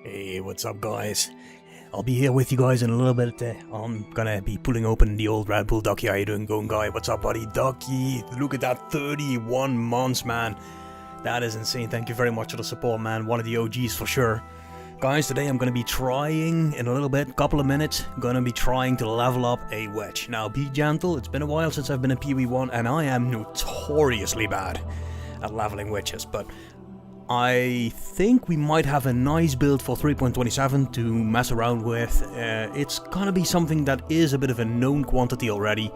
Hey, what's up guys? I'll be here with you guys in a little bit. I'm gonna be pulling open the old Red Bull. Ducky, how you doing, going guy? What's up, buddy? Ducky, look at that, 31 months, man. That is insane. Thank you very much for the support, man. One of the OGs for sure. Guys, today I'm gonna be trying, in a little bit, couple of minutes, gonna be trying to level up a wedge. Now, be gentle, it's been a while since I've been in PoE 1, and I am notoriously bad at leveling wedges, but I think we might have a nice build for 3.27 to mess around with. It's gonna be something that is a bit of a known quantity already,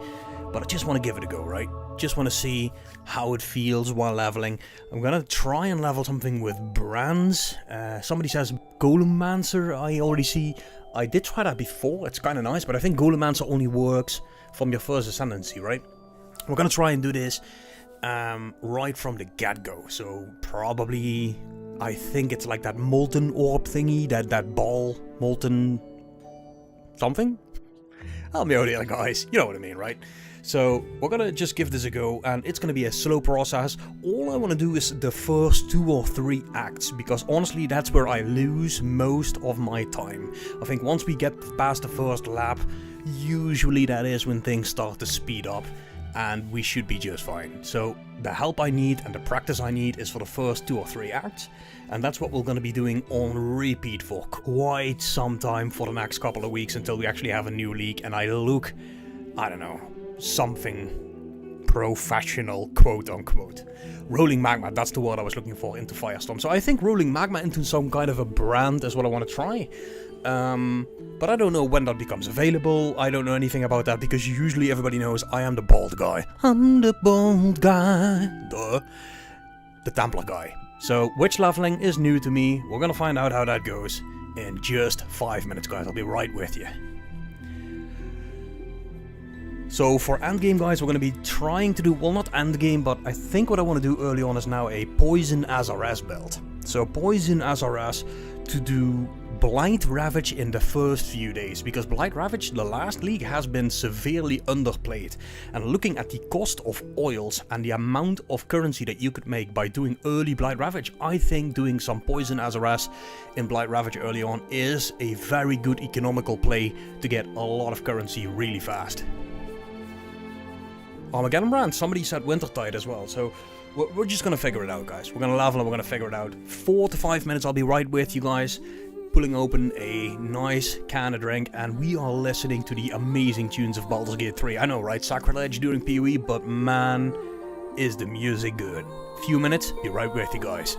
but I just want to give it a go, right? Just want to see how it feels while leveling. I'm gonna try and level something with brands. Somebody says Golemmancer, I already see. I did try that before, it's kind of nice, but I think Golemmancer only works from your first ascendancy, right? We're gonna try and do this right from the get-go, so probably, I think it's like that molten orb thingy, that ball, molten something? Help me out here, guys, you know what I mean, right? So we're gonna just give this a go, and it's gonna be a slow process. All I want to do is the first 2 or 3 acts, because honestly that's where I lose most of my time. I think once we get past the first lap, usually that is when things start to speed up, and we should be just fine. So the help I need and the practice I need is for the first 2 or 3 acts, and that's what we're going to be doing on repeat for quite some time for the next couple of weeks until we actually have a new league and I look, I don't know, something professional, quote unquote. Rolling magma, that's the word I was looking for, into Firestorm. So I think rolling magma into some kind of a brand is what I want to try. But I don't know when that becomes available. I don't know anything about that because usually everybody knows I am the bald guy. I'm the bald guy. The Templar guy. So witch leveling is new to me. We're gonna find out how that goes in just 5 minutes, guys. I'll be right with you. So for endgame, guys, we're going to be trying to do, well, not endgame, but I think what I want to do early on is now a Poison SRS build. So Poison SRS to do Blight Ravage in the first few days, because Blight Ravage, the last league, has been severely underplayed. And looking at the cost of oils and the amount of currency that you could make by doing early Blight Ravage, I think doing some Poison SRS in Blight Ravage early on is a very good economical play to get a lot of currency really fast. Armageddon brand, somebody said Wintertide as well, so we're just gonna figure it out, guys. We're gonna level and we're gonna figure it out. 4 to 5 minutes, I'll be right with you guys, pulling open a nice can of drink, and we are listening to the amazing tunes of Baldur's Gate 3. I know, right? Sacrilege during PoE, but man, is the music good. Few minutes, be right with you guys.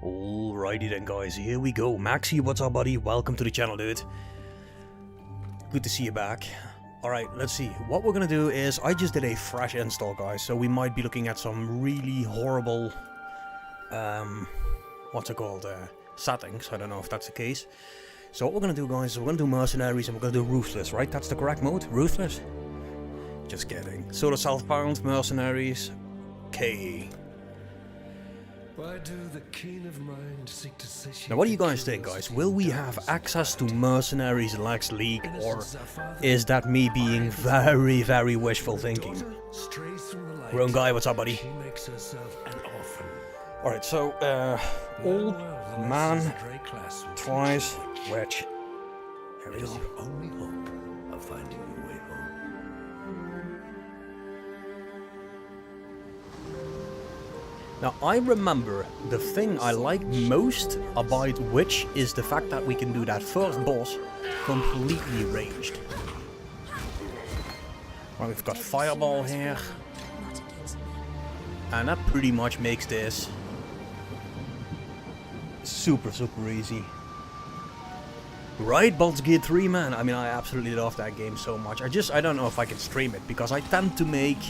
Alrighty then guys, here we go. Maxi, what's up buddy? Welcome to the channel, dude. Good to see you back. Alright, let's see. What we're gonna do is, I just did a fresh install guys, so we might be looking at some really horrible, what's it called, settings. I don't know if that's the case. So what we're gonna do guys, is we're gonna do mercenaries and we're gonna do ruthless, right? That's the correct mode? Ruthless? Just kidding. Sort of self-bound, mercenaries, KE. Now what do you guys think guys? Will we have access to Mercenaries Lex League, or is that me being very, very wishful thinking? Grown guy, what's up buddy? Alright, so old man tries witch. Here we go. Now I remember the thing I like most about Witch is the fact that we can do that first boss completely ranged. Well, we've got Fireball here. And that pretty much makes this super easy. Right, Baldur's Gate 3 man, I mean I absolutely love that game so much. I don't know if I can stream it because I tend to make,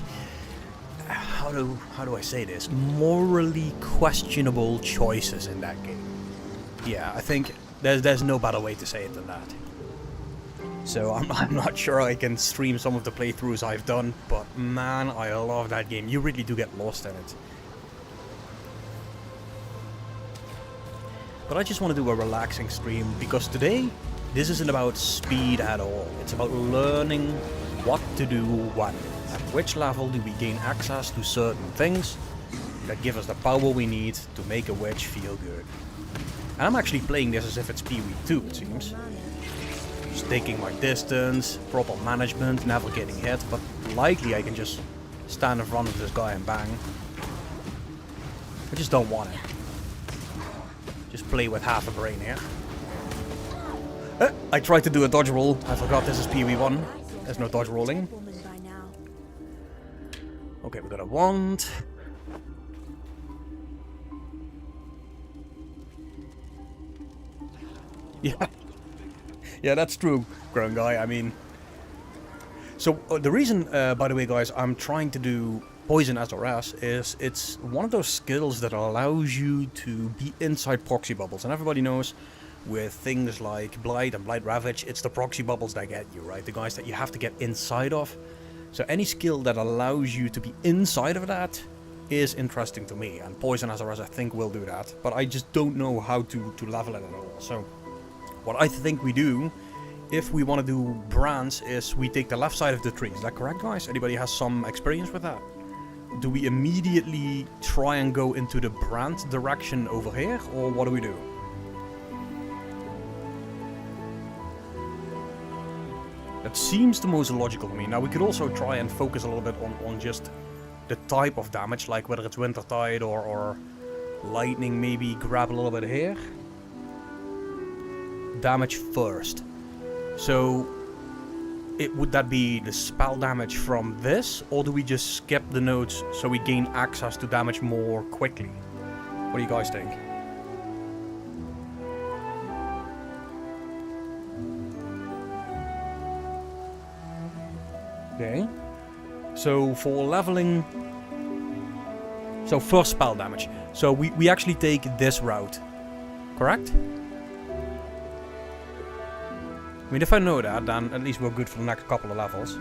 how do I say this, morally questionable choices in that game. Yeah, I think there's no better way to say it than that. So I'm not sure I can stream some of the playthroughs I've done, but man, I love that game. You really do get lost in it. But I just want to do a relaxing stream because today, this isn't about speed at all. It's about learning what to do when. At which level do we gain access to certain things that give us the power we need to make a witch feel good. And I'm actually playing this as if it's PoE 2, it seems. Just taking my distance, proper management, never getting hit, but likely I can just stand in front of this guy and bang. I just don't want it. Just play with half a brain here. I tried to do a dodge roll. I forgot this is PoE 1. There's no dodge rolling. Okay, we got a wand. Yeah. Yeah, that's true, grown guy. I mean... So, the reason, by the way, guys, I'm trying to do Poison SRS is it's one of those skills that allows you to be inside proxy bubbles. And everybody knows with things like Blight and Blight Ravage, it's the proxy bubbles that get you, right? The guys that you have to get inside of. So any skill that allows you to be inside of that is interesting to me, and Poison SRS I think will do that, but I just don't know how to level it at all. So what I think we do, if we want to do brands, is we take the left side of the tree. Is that correct guys? Anybody has some experience with that? Do we immediately try and go into the brand direction over here, or what do we do? That seems the most logical to me. Now we could also try and focus a little bit on just the type of damage, like whether it's Wintertide or lightning, maybe grab a little bit here. Damage first. So would that be the spell damage from this, or do we just skip the nodes so we gain access to damage more quickly? What do you guys think? Okay, so for leveling, so first spell damage, so we actually take this route, correct? I mean, if I know that, then at least we're good for the next couple of levels.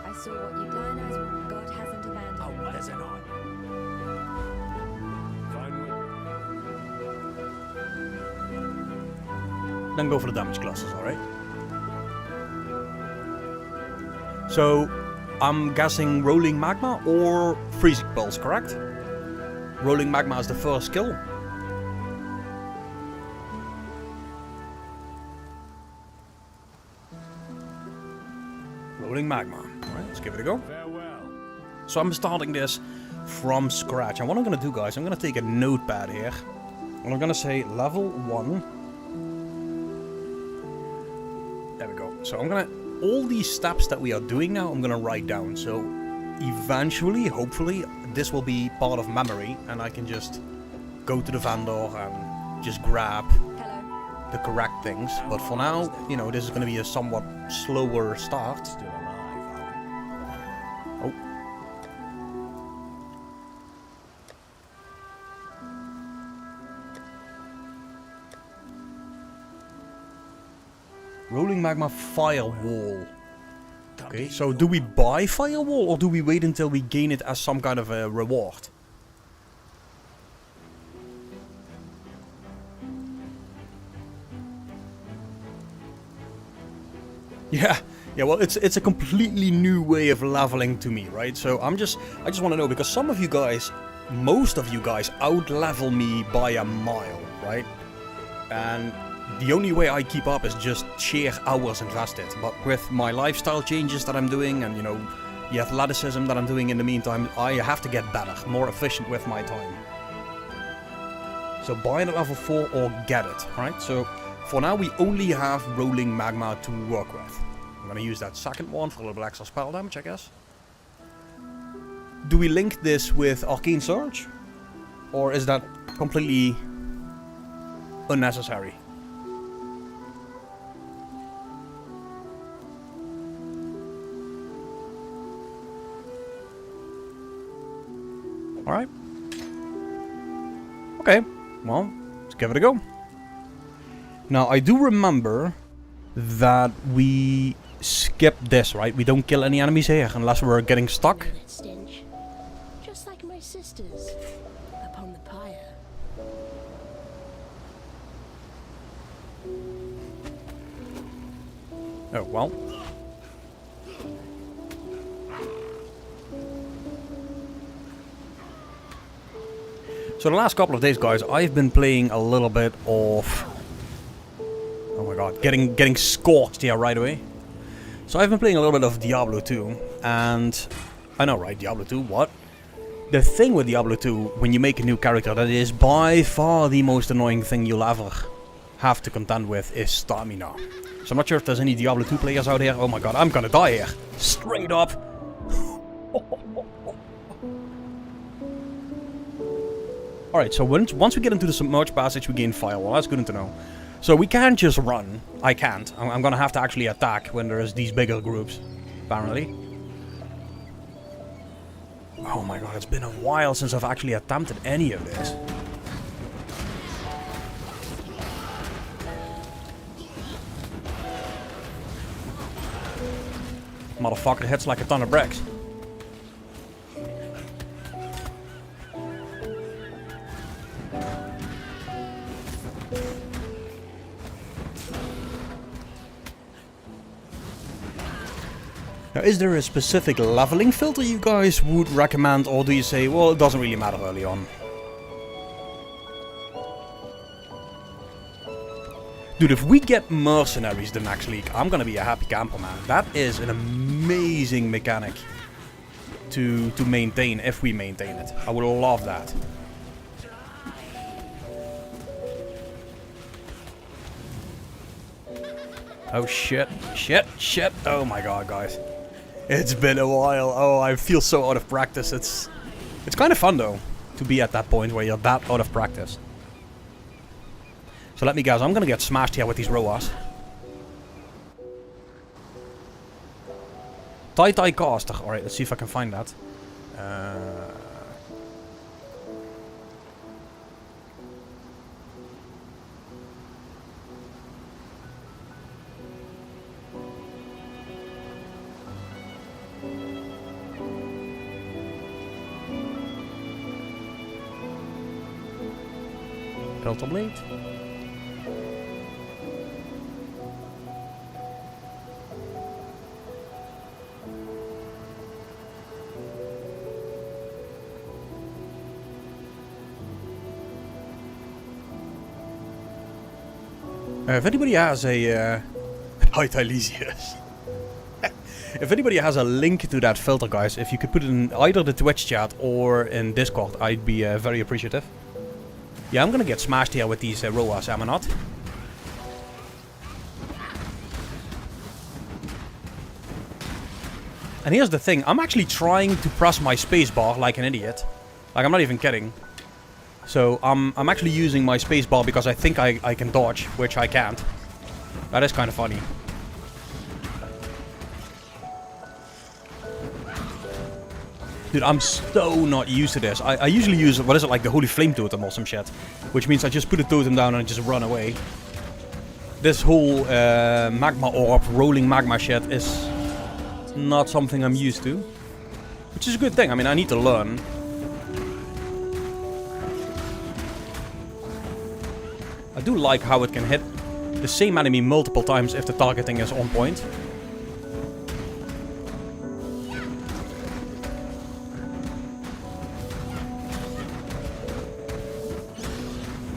I saw what you done as God hasn't abandoned. Oh, what is it on? Then go for the damage classes, alright? So, I'm guessing Rolling Magma or Freezing Pulse, correct? Rolling Magma is the first skill. Rolling Magma. Alright, let's give it a go. Farewell. So I'm starting this from scratch. And what I'm going to do, guys, I'm going to take a notepad here. And I'm going to say level 1. There we go. So I'm going to all these steps that we are doing now, I'm gonna write down. So eventually, hopefully, this will be part of memory, and I can just go to the vendor and just grab Hello. the correct things. But for now, you know, this is gonna be a somewhat slower start. Still alive, are we? Oh. Rolling magma firewall. Okay, so do we buy firewall or do we wait until we gain it as some kind of a reward? Yeah, well, it's a completely new way of leveling to me, right? So I just want to know, because some of you guys, most of you guys, out-level me by a mile, right? And the only way I keep up is just sheer hours invested. But with my lifestyle changes that I'm doing, and you know, the athleticism that I'm doing in the meantime, I have to get better, more efficient with my time. So buy it at level 4 or get it, right? So for now we only have rolling magma to work with. I'm gonna use that second one for a little extra spell damage, I guess. Do we link this with Arcane Surge? Or is that completely unnecessary? Alright. Okay, well, let's give it a go. Now, I do remember that we skipped this, right? We don't kill any enemies here unless we're getting stuck. That stench, just like my sisters upon the pyre. Oh, well. So the last couple of days, guys, I've been playing a little bit of... Oh my god, getting scorched here right away. So I've been playing a little bit of Diablo 2, and... I know, right? Diablo 2, what? The thing with Diablo 2, when you make a new character, that is by far the most annoying thing you'll ever have to contend with, is stamina. So I'm not sure if there's any Diablo 2 players out here. Oh my god, I'm gonna die here. Straight up. Alright, so once we get into the submerged passage, we gain firewall. That's good to know. So we can't just run. I can't. I'm gonna have to actually attack when there's these bigger groups, apparently. Oh my god, it's been a while since I've actually attempted any of this. Motherfucker hits like a ton of bricks. Now, is there a specific leveling filter you guys would recommend, or do you say, well, it doesn't really matter early on? Dude, if we get mercenaries the next league, I'm gonna be a happy camper, man. That is an amazing mechanic to maintain, if we maintain it. I would love that. Oh shit, shit. Oh my god, guys. It's been a while. Oh, I feel so out of practice. It's kind of fun though, to be at that point where you're that out of practice. So let me guess, I'm gonna get smashed here with these roas. Tai caster. Alright, let's see if I can find that. Filter blade. If anybody has a Hi Tylesius. If anybody has a link to that filter, guys, if you could put it in either the Twitch chat or in Discord, I'd be very appreciative. Yeah, I'm gonna get smashed here with these roas, am I not? And here's the thing, I'm actually trying to press my spacebar like an idiot. Like, I'm not even kidding. So, I'm actually using my spacebar because I think I can dodge, which I can't. That is kind of funny. Dude, I'm so not used to this. I usually use, what is it, like the Holy Flame Totem or some shit. Which means I just put a totem down and I just run away. This whole magma orb, rolling magma shit is not something I'm used to. Which is a good thing, I mean, I need to learn. I do like how it can hit the same enemy multiple times if the targeting is on point.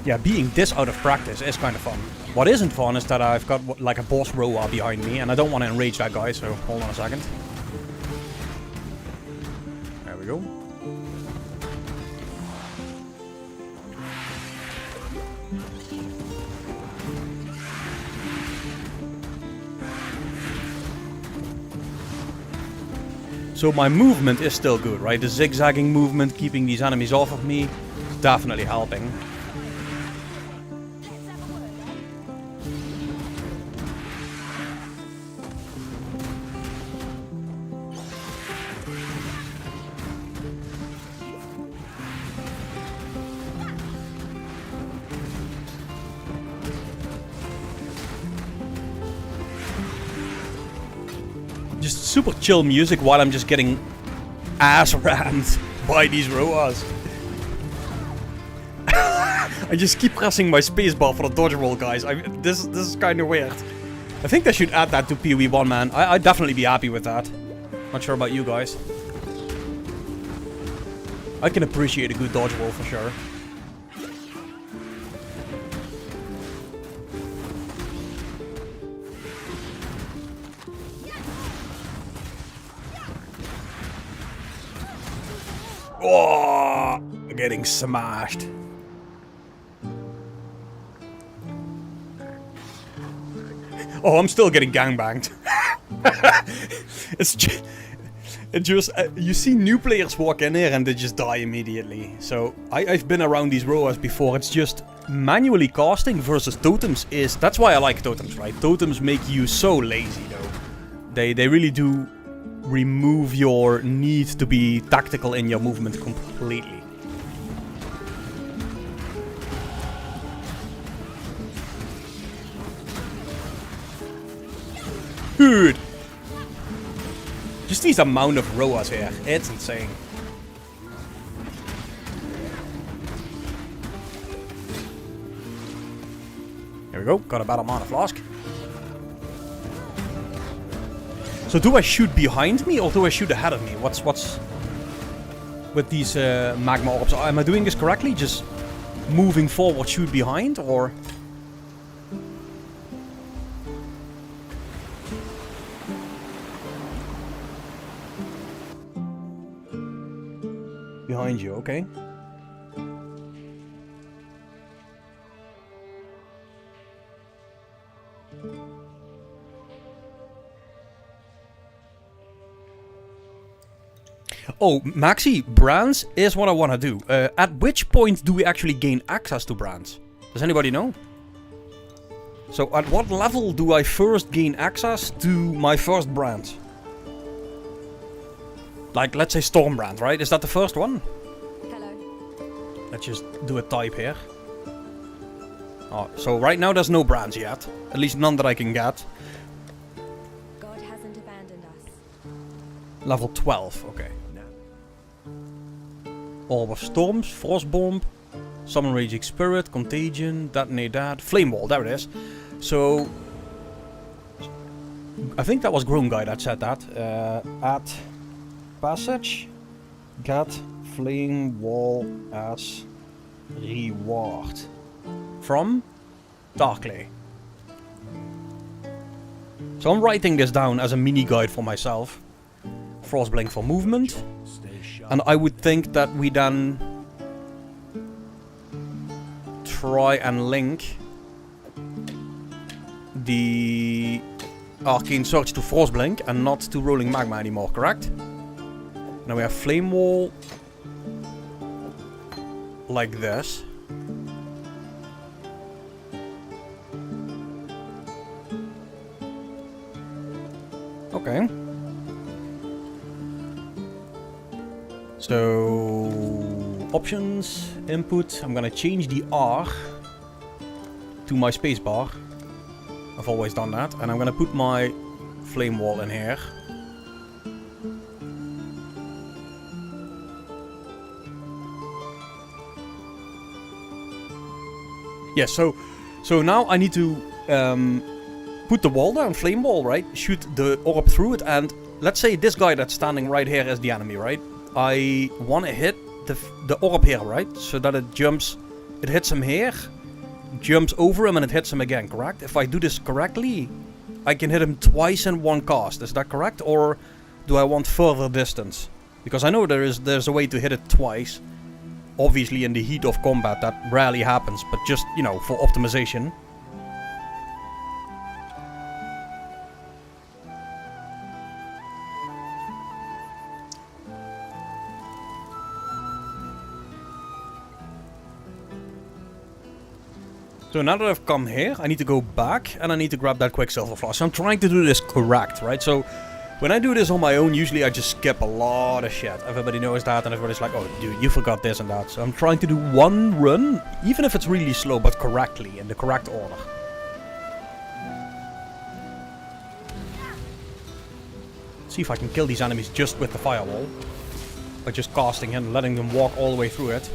Yeah, being this out of practice is kind of fun. What isn't fun is that I've got like a boss Roa behind me and I don't want to enrage that guy, so hold on a second. There we go. So my movement is still good, right? The zigzagging movement, keeping these enemies off of me, is definitely helping. Just super chill music while I'm just getting ass rammed by these Roas. I just keep pressing my spacebar for the dodge roll, guys. This is kind of weird. I think they should add that to PoE 1, man. I'd definitely be happy with that. Not sure about you guys. I can appreciate a good dodge roll for sure. Oh, getting smashed. Oh, I'm still getting gangbanged. It's just you see new players walk in here and they just die immediately. So I've been around these Roas before. It's just manually casting versus totems that's why I like totems, right? Totems make you so lazy though. They really do remove your need to be tactical in your movement completely. Dude! Just these amount of Roas here, it's insane. There we go, got a battle mana flask. So do I shoot behind me or do I shoot ahead of me? What's with these magma orbs? Am I doing this correctly? Just moving forward, shoot behind, or? Behind you, okay. Oh, Maxi, brands is what I want to do. At which point do we actually gain access to brands? Does anybody know? So at what level do I first gain access to my first brand? Like, let's say Storm brand, right? Is that the first one? Hello. Let's just do a type here. Oh, so right now there's no brands yet. At least none that I can get. God hasn't abandoned us. Level 12, okay. Orb of Storms, Frost Bomb, Summon Raging Spirit, Contagion, Detonate that, Flame Wall, there it is. So, I think that was Grown Guy that said that. At Passage, get Flame Wall as reward. From Darkley. So I'm writing this down as a mini guide for myself. Frostblink for movement. And I would think that we then try and link the Arcane Surge to Frostblink and not to Rolling Magma anymore, correct? Now we have Flame Wall. Like this. Okay. So, options, input. I'm gonna change the R to my spacebar. I've always done that. And I'm gonna put my flame wall in here. Yes, so now I need to put the wall down, flame wall, right? Shoot the orb through it, and let's say this guy that's standing right here is the enemy, right? I want to hit the orb here, right? So that it jumps, it hits him here, jumps over him, and it hits him again, correct? If I do this correctly, I can hit him twice in one cast. Is that correct? Or do I want further distance? Because I know there's a way to hit it twice. Obviously in the heat of combat that rarely happens, but just, you know, for optimization. So now that I've come here, I need to go back and I need to grab that Quicksilver Flask. So I'm trying to do this correct, right? So when I do this on my own, usually I just skip a lot of shit. Everybody knows that and everybody's like, oh dude, you forgot this and that. So I'm trying to do one run, even if it's really slow, but correctly, in the correct order. See if I can kill these enemies just with the firewall. By just casting and letting them walk all the way through it.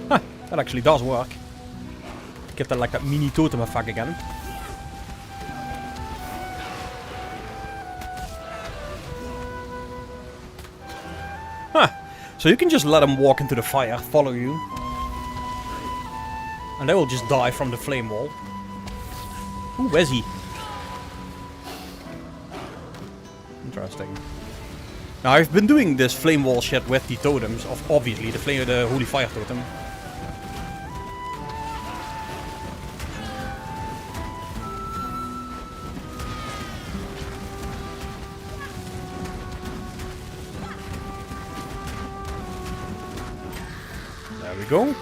Huh, that actually does work. Get that like that mini totem effect again. Huh. So you can just let them walk into the fire, follow you. And they will just die from the flame wall. Ooh, where's he? Interesting. Now I've been doing this flame wall shit with the totems, of obviously the holy fire totem. There we go.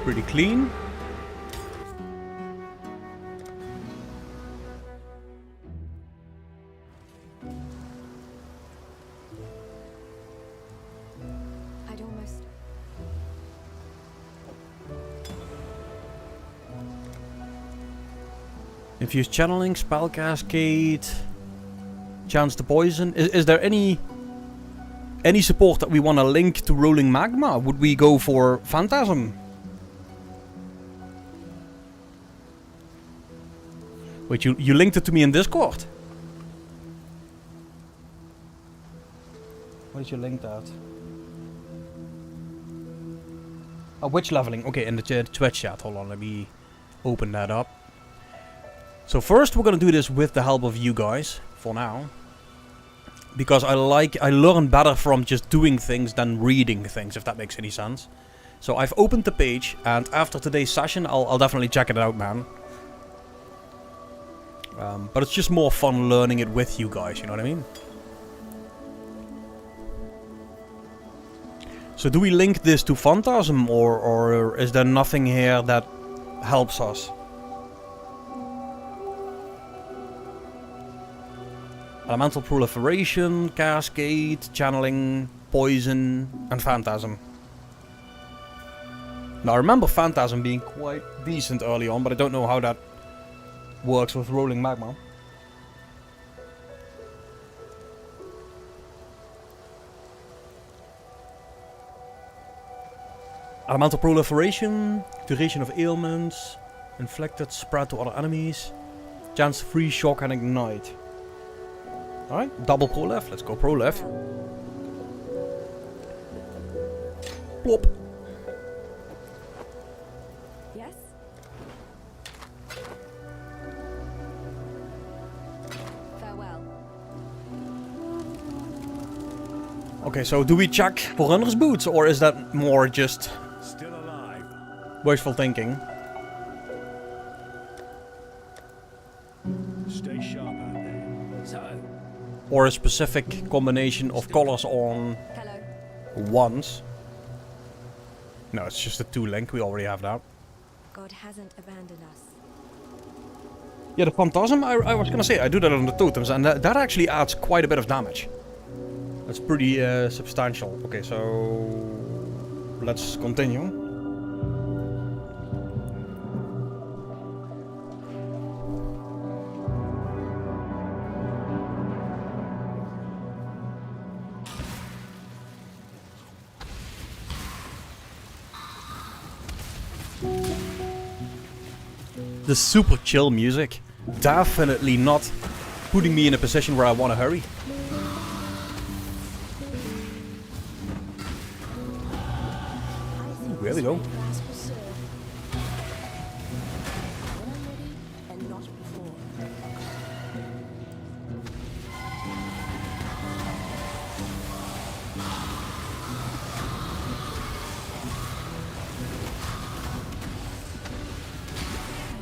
Pretty clean. I'd almost... Infused channeling, spell cascade, chance to poison. Is there any support that we want to link to rolling magma? Would we go for phantasm? Wait, you linked it to me in Discord? Where did you link that? Oh, which leveling? Okay, in the Twitch chat. Hold on, let me open that up. So first we're gonna do this with the help of you guys, for now. Because I learn better from just doing things than reading things, if that makes any sense. So I've opened the page, and after today's session, I'll definitely check it out, man. But it's just more fun learning it with you guys, you know what I mean? So do we link this to Phantasm, or is there nothing here that helps us? Elemental Proliferation, Cascade, Channeling, Poison, and Phantasm. Now I remember Phantasm being quite decent early on, but I don't know how that works with rolling magma. Elemental Proliferation, duration of ailments, inflicted, spread to other enemies, chance to freeze, shock, and ignite. Alright, double prolif. Let's go prolif. Plop. Yes? Farewell. Okay, so do we check for runner's boots, or is that more just... Still alive. wishful thinking. Stay sharp out there. So, Or a specific combination of colors on Hello. ones. No, it's just a 2 link. We already have that. God hasn't abandoned us. Yeah, the Phantasm, I was gonna say, I do that on the totems, and that actually adds quite a bit of damage. That's pretty substantial. Okay, so let's continue. The super chill music, definitely not putting me in a position where I want to hurry. There we go. Glass will serve. When I'm ready, and not before. I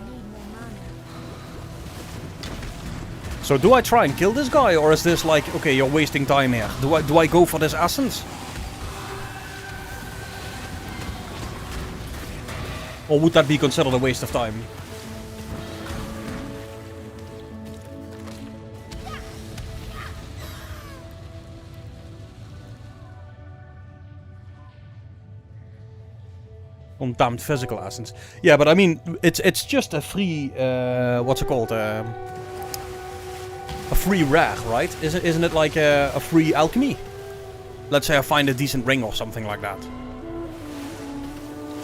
need more mana. So do I try and kill this guy, or is this like, okay, you're wasting time here? Do I go for this essence? Or would that be considered a waste of time? Undammed physical essence. Yeah, but I mean, it's just a free, what's it called? A free rare, right? Isn't it like a free alchemy? Let's say I find a decent ring or something like that.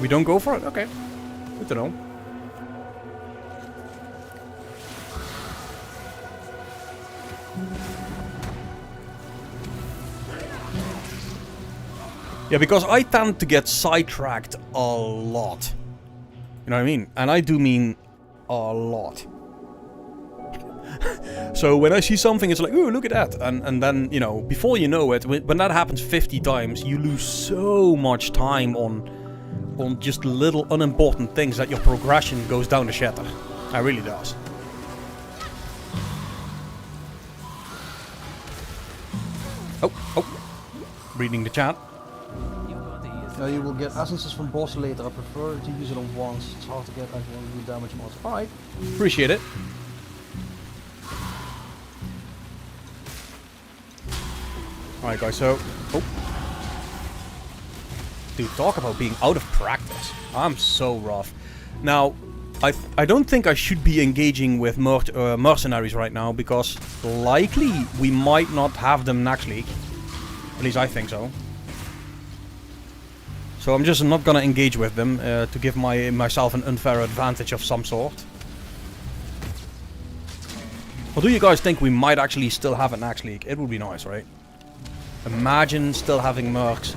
We don't go for it? Okay. Good to know. Yeah, because I tend to get sidetracked a lot. You know what I mean? And I do mean a lot. So when I see something, it's like, ooh, look at that. And then, you know, before you know it, when that happens 50 times, you lose so much time on just little unimportant things that your progression goes down the shitter. It really does. Oh. Reading the chat. You will get essences from boss later. I prefer to use it on once. It's hard to get. I want to do damage mods. Alright. Appreciate it. Alright guys, so... Oh. Dude, talk about being out of practice. I'm so rough. Now, I don't think I should be engaging with mercenaries right now, because likely we might not have them next league. At least I think so. So I'm just not gonna engage with them to give myself an unfair advantage of some sort. Or do you guys think we might actually still have it next league? It would be nice, right? Imagine still having mercs.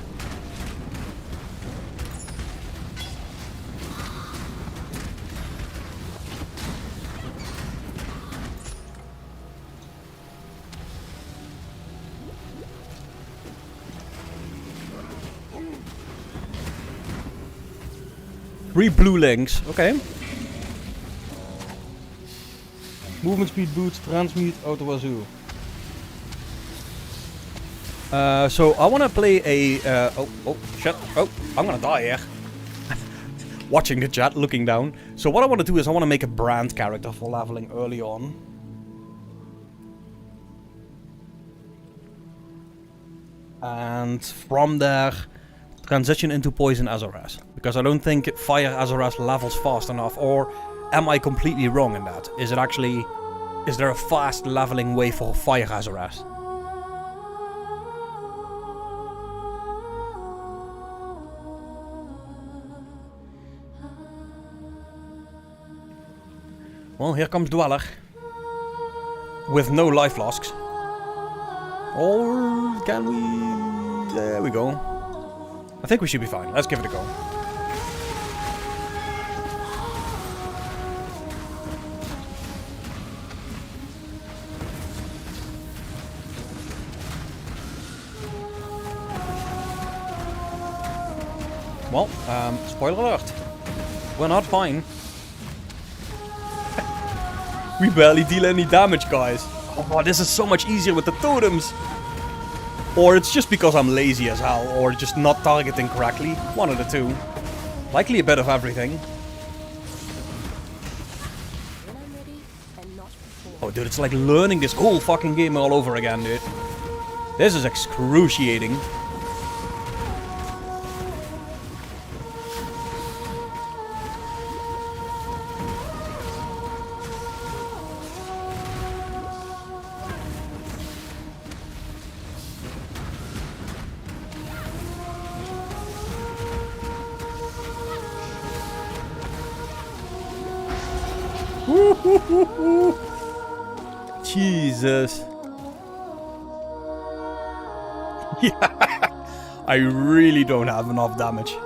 Three blue links, okay. Movement speed boots, transmute, auto wazoo. So I want to play a... oh, shit. Oh, I'm gonna die here. Watching the chat, looking down. So what I want to do is I want to make a brand character for leveling early on. And from there, transition into Poison Azores. Because I don't think Fire Azores levels fast enough. Or am I completely wrong in that? Is it actually... Is there a fast leveling way for Fire Azores? Well, here comes Dweller. With no life flasks. Or can we... There we go. I think we should be fine. Let's give it a go. Well, spoiler alert. We're not fine. We barely deal any damage, guys. Oh, this is so much easier with the totems. Or it's just because I'm lazy as hell, or just not targeting correctly. One of the two. Likely a bit of everything. When I'm ready, and not before. Oh, dude, it's like learning this whole fucking game all over again, dude. This is excruciating. Jesus. Yeah. I really don't have enough damage.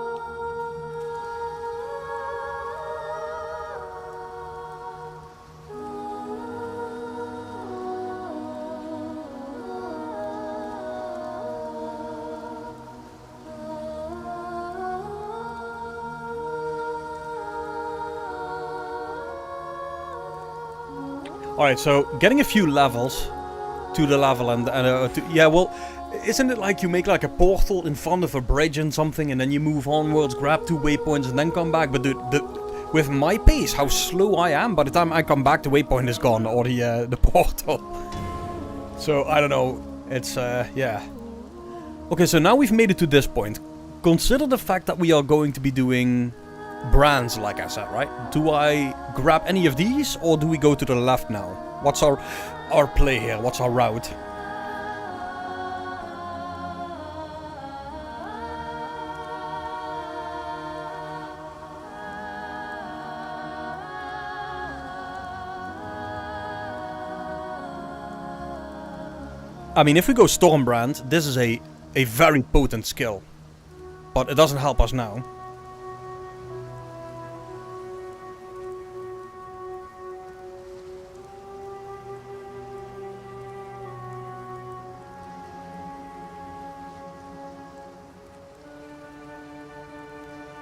Alright, so getting a few levels to the level and yeah, well, isn't it like you make like a portal in front of a bridge and something and then you move onwards, grab 2 waypoints and then come back? But with my pace, how slow I am, by the time I come back the waypoint is gone, or the portal. So, I don't know, it's, yeah. Okay, so now we've made it to this point. Consider the fact that we are going to be doing brands, like I said, right? Do I grab any of these, or do we go to the left now? What's our play here? What's our route? I mean, if we go Stormbrand, this is a very potent skill. But it doesn't help us now.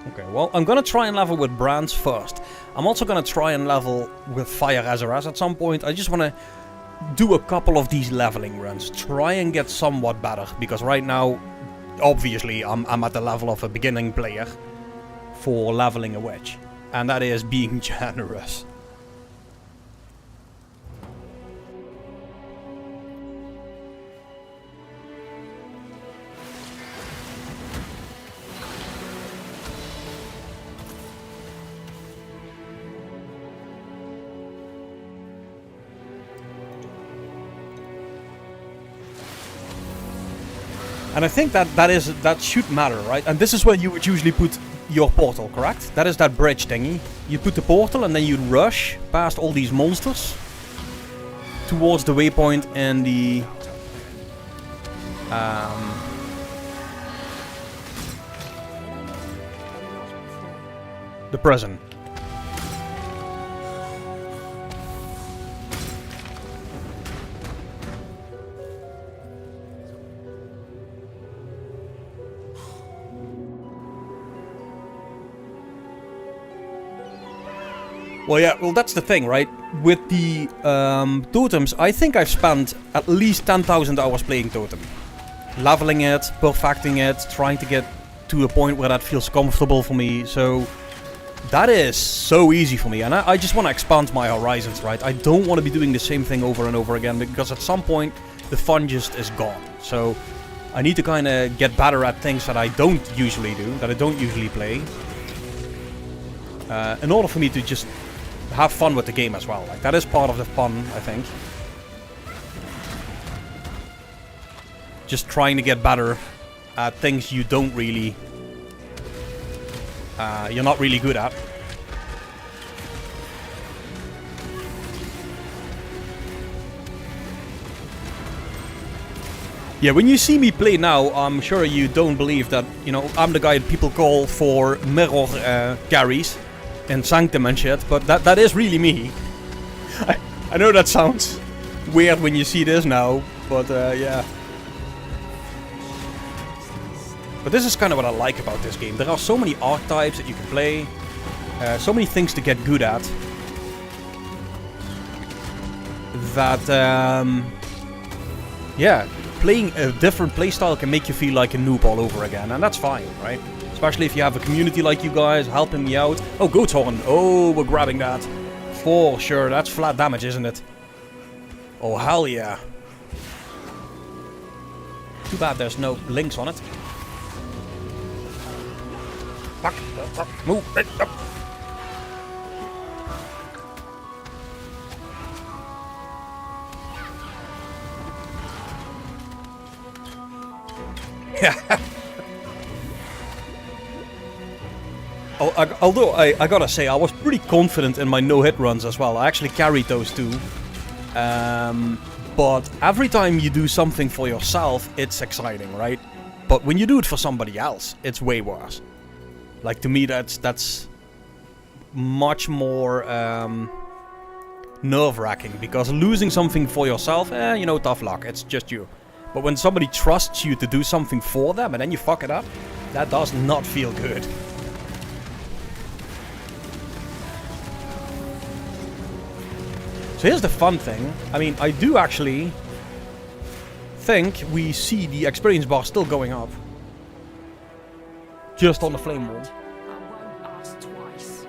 Okay, well, I'm gonna try and level with brands first. I'm also gonna try and level with Fire Azaras at some point. I just wanna do a couple of these leveling runs. Try and get somewhat better, because right now, obviously, I'm at the level of a beginning player for leveling a witch. And that is being generous. And I think that should matter, right? And this is where you would usually put your portal, correct? That is that bridge thingy. You put the portal and then you rush past all these monsters towards the waypoint and the prison. Well, yeah, well, that's the thing, right? With the totems, I think I've spent at least 10,000 hours playing totem. Leveling it, perfecting it, trying to get to a point where that feels comfortable for me. So, that is so easy for me. And I just want to expand my horizons, right? I don't want to be doing the same thing over and over again, because at some point, the fun just is gone. So, I need to kind of get better at things that I don't usually do, that I don't usually play. In order for me to just have fun with the game as well. Like, that is part of the fun, I think. Just trying to get better at things you don't really... you're not really good at. Yeah, when you see me play now, I'm sure you don't believe that, you know, I'm the guy that people call for mirror carries and Sanctum and shit, but that is really me. I know that sounds weird when you see this now, but yeah. But this is kind of what I like about this game. There are so many archetypes that you can play. So many things to get good at. That, yeah, playing a different playstyle can make you feel like a noob all over again. And that's fine, right? Especially if you have a community like you guys helping me out. Oh, Goat Horn. Oh, we're grabbing that. For sure. That's flat damage, isn't it? Oh, hell yeah. Too bad there's no links on it. Fuck. Move. Up. Although I gotta say, I was pretty confident in my no-hit runs as well. I actually carried those two. But every time you do something for yourself, it's exciting, right? But when you do it for somebody else, it's way worse. Like, to me, that's much more nerve-wracking. Because losing something for yourself, you know, tough luck. It's just you. But when somebody trusts you to do something for them and then you fuck it up, that does not feel good. So here's the fun thing. I mean, I do actually think we see the experience bar still going up. Just on the flame wall. I won't ask twice.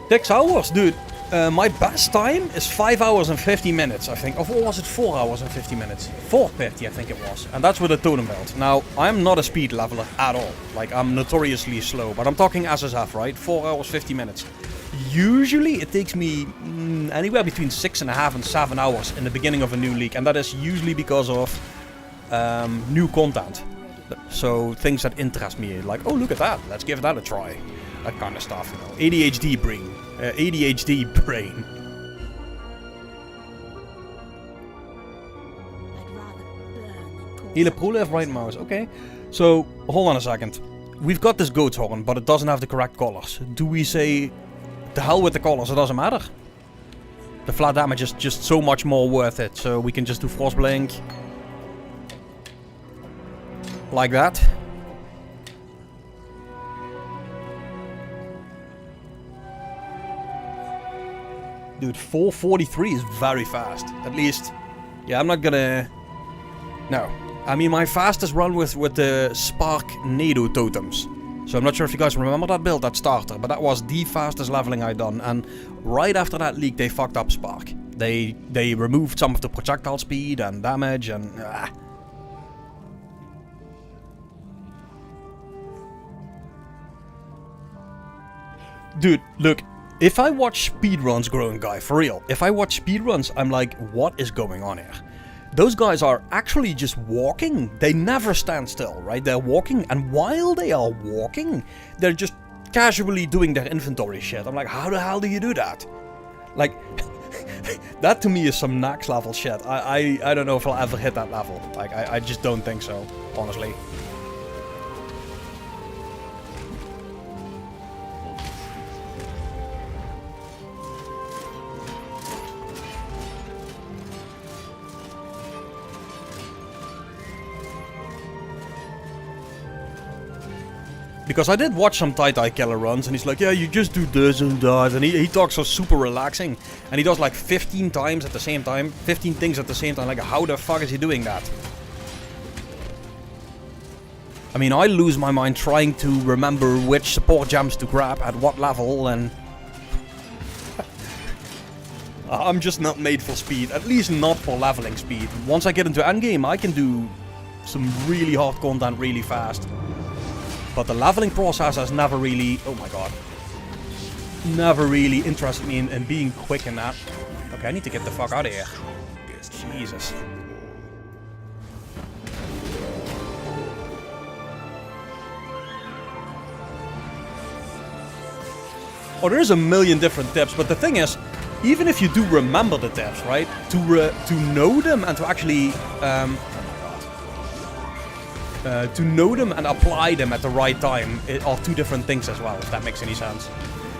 6 hours, dude. My best time is 5 hours and 50 minutes, I think. Or was it 4 hours and 50 minutes? 4:50, I think it was. And that's with a totem belt. Now, I'm not a speed leveler at all. Like, I'm notoriously slow. But I'm talking SSF, right? 4 hours, 50 minutes. Usually, it takes me anywhere between 6.5 and 7 hours in the beginning of a new league. And that is usually because of new content. So, things that interest me. Like, oh, look at that. Let's give that a try. That kind of stuff, you know. ADHD brain. ADHD brain. I'd rather burn than cause Hele pro left right mouse. Okay. So, hold on a second. We've got this goat horn, but it doesn't have the correct colors. Do we say, the hell with the colors, it doesn't matter? The flat damage is just so much more worth it. So we can just do Frost Blink. Like that. Dude, 4:43 is very fast. At least, yeah, I'm not gonna... No. I mean, my fastest run with the Spark Nado totems. So I'm not sure if you guys remember that build, that starter, but that was the fastest leveling I'd done. And right after that leak, they fucked up Spark. They removed some of the projectile speed and damage and... Dude, look. If I watch speedruns, Growing Guy, for real, if I watch speedruns, I'm like, what is going on here? Those guys are actually just walking. They never stand still, right? They're walking, and while they are walking, they're just casually doing their inventory shit. I'm like, how the hell do you do that? Like, that to me is some next level shit. I don't know if I'll ever hit that level. Like, I just don't think so, honestly. Because I did watch some tie killer runs, and he's like, yeah, you just do this and that, and he talks so super relaxing, and he does like 15 times at the same time, 15 things at the same time, like how the fuck is he doing that? I mean, I lose my mind trying to remember which support gems to grab at what level, and... I'm just not made for speed, at least not for leveling speed. Once I get into endgame, I can do some really hard content really fast. But the leveling process has never really, oh my god, never really interested me in being quick in that. Okay, I need to get the fuck out of here. Jesus. Oh, there's a million different tips, but the thing is, even if you do remember the tips, right, to know them and to actually, to know them and apply them at the right time are two different things as well, if that makes any sense.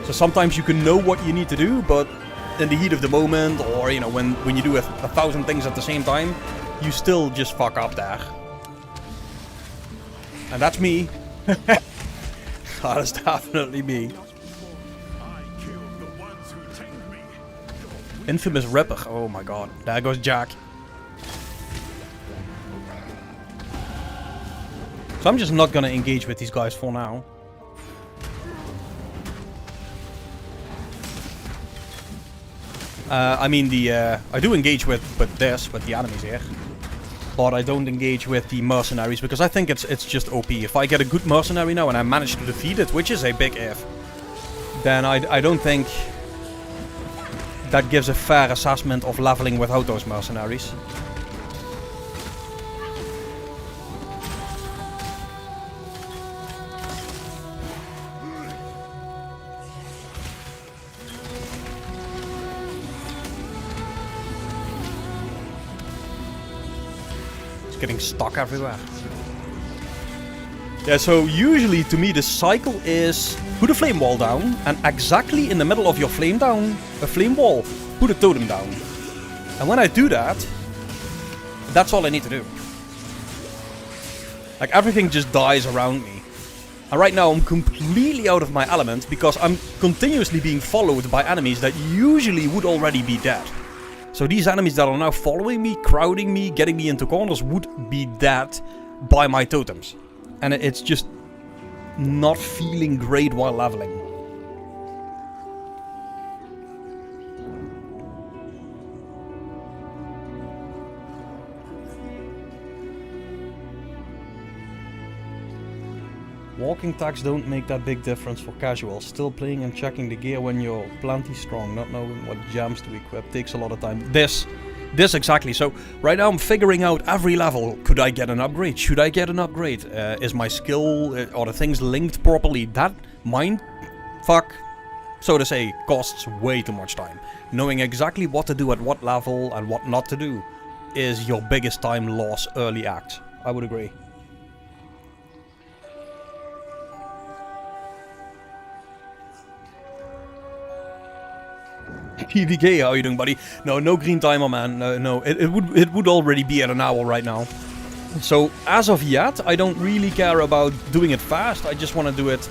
So sometimes you can know what you need to do, but in the heat of the moment, or you know, when you do 1,000 things at the same time, you still just fuck up there. And that's me. That is definitely me. I killed the ones who tamed me. Infamous Ripper. Oh my god. There goes Jack. So I'm just not gonna engage with these guys for now. I mean I do engage with the enemies here. But I don't engage with the mercenaries because I think it's just OP. If I get a good mercenary now and I manage to defeat it, which is a big if, then I don't think that gives a fair assessment of leveling without those mercenaries. Getting stuck everywhere. Yeah, so usually to me the cycle is put a flame wall down and exactly in the middle of your flame wall, put a totem down. And when I do that, that's all I need to do. Like everything just dies around me. And right now I'm completely out of my element because I'm continuously being followed by enemies that usually would already be dead. So these enemies that are now following me, crowding me, getting me into corners would be dead by my totems. And it's just not feeling great while leveling. Walking tags don't make that big difference for casuals. Still playing and checking the gear when you're plenty strong, not knowing what gems to equip takes a lot of time. This exactly. So right now I'm figuring out every level. Could I get an upgrade? Should I get an upgrade? Is my skill or the things linked properly? That mind fuck, so to say, costs way too much time. Knowing exactly what to do at what level and what not to do is your biggest time loss early act. I would agree. PVK, how are you doing, buddy? No green timer, man. No, it would already be at an hour right now. So as of yet, I don't really care about doing it fast. I just want to do it,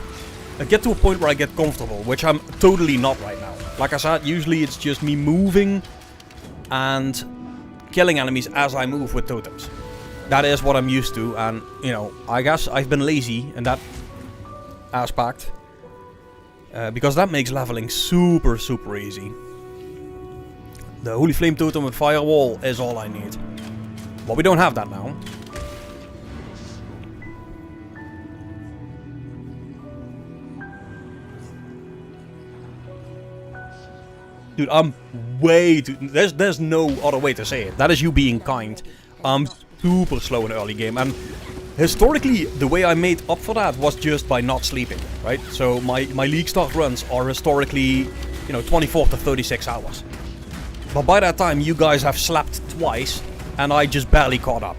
get to a point where I get comfortable, which I'm totally not right now. Like I said, usually it's just me moving and killing enemies as I move with totems. That is what I'm used to, and you know, I guess I've been lazy in that aspect. Because that makes leveling super easy. The Holy Flame Totem with Firewall is all I need. But we don't have that now. Dude, I'm way too... There's no other way to say it. That is you being kind. I'm super slow in early game. And historically, the way I made up for that was just by not sleeping, right? So my league start runs are historically, you know, 24 to 36 hours. But by that time, you guys have slept twice, and I just barely caught up.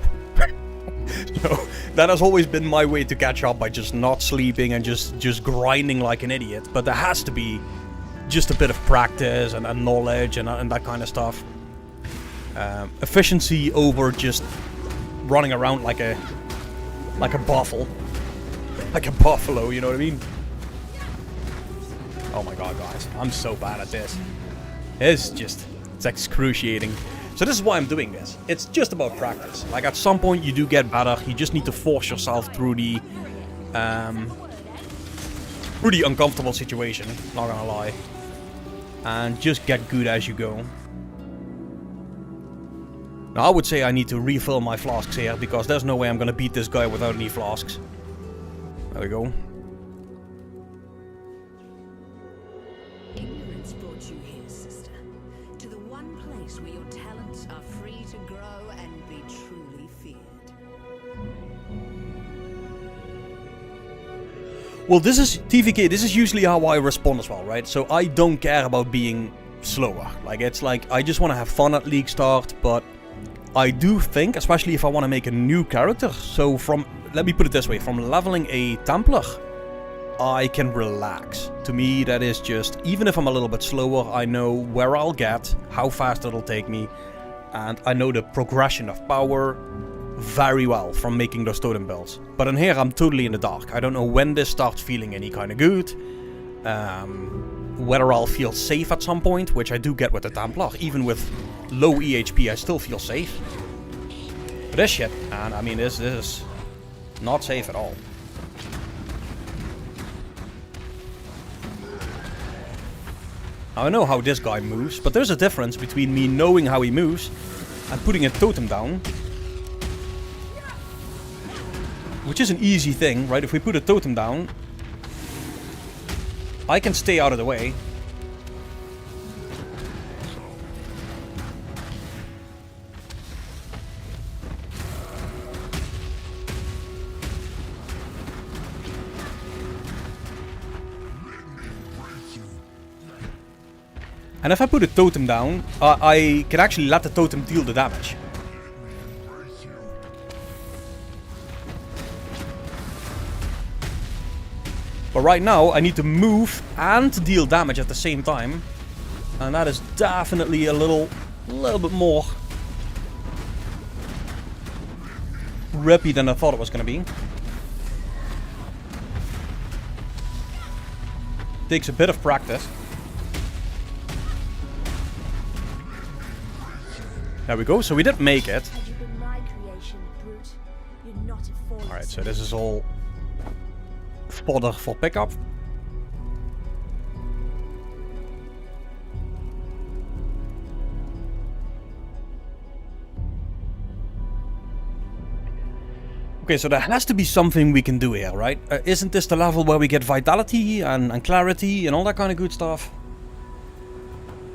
So that has always been my way to catch up, by just not sleeping and just grinding like an idiot. But there has to be just a bit of practice and knowledge and that kind of stuff. Efficiency over just running around like a buffalo. Like a buffalo, you know what I mean? Oh my god, guys. I'm so bad at this. It's excruciating. So this is why I'm doing this. It's just about practice. Like at some point you do get better. You just need to force yourself through the uncomfortable situation. Not gonna lie. And just get good as you go. Now I would say I need to refill my flasks here, because there's no way I'm gonna beat this guy without any flasks. There we go. Ignorance brought you here, sister. To the one place where your talents are free to grow and be truly feared. Well, this is TVK. This is usually how I respond as well, right? So I don't care about being slower. Like, it's like I just want to have fun at League Start, but I do think, especially if I want to make a new character, so let me put it this way, from leveling a Templar, I can relax. To me, that is just, even if I'm a little bit slower, I know where I'll get, how fast it'll take me, and I know the progression of power, very well from making those totem builds. But in here I'm totally in the dark. I don't know when this starts feeling any kind of good. Whether I'll feel safe at some point, which I do get with the Templar. Even with low EHP I still feel safe. But this shit, man, I mean this is not safe at all. Now I know how this guy moves, but there's a difference between me knowing how he moves and putting a totem down. Which is an easy thing, right? If we put a totem down, I can stay out of the way. And if I put a totem down, I can actually let the totem deal the damage. But right now, I need to move and deal damage at the same time. And that is definitely a little bit more rippy than I thought it was going to be. Takes a bit of practice. There we go, so we did make it. Alright, so this is all fodder for pickup. Okay, so there has to be something we can do here, right? Isn't this the level where we get vitality and clarity and all that kind of good stuff?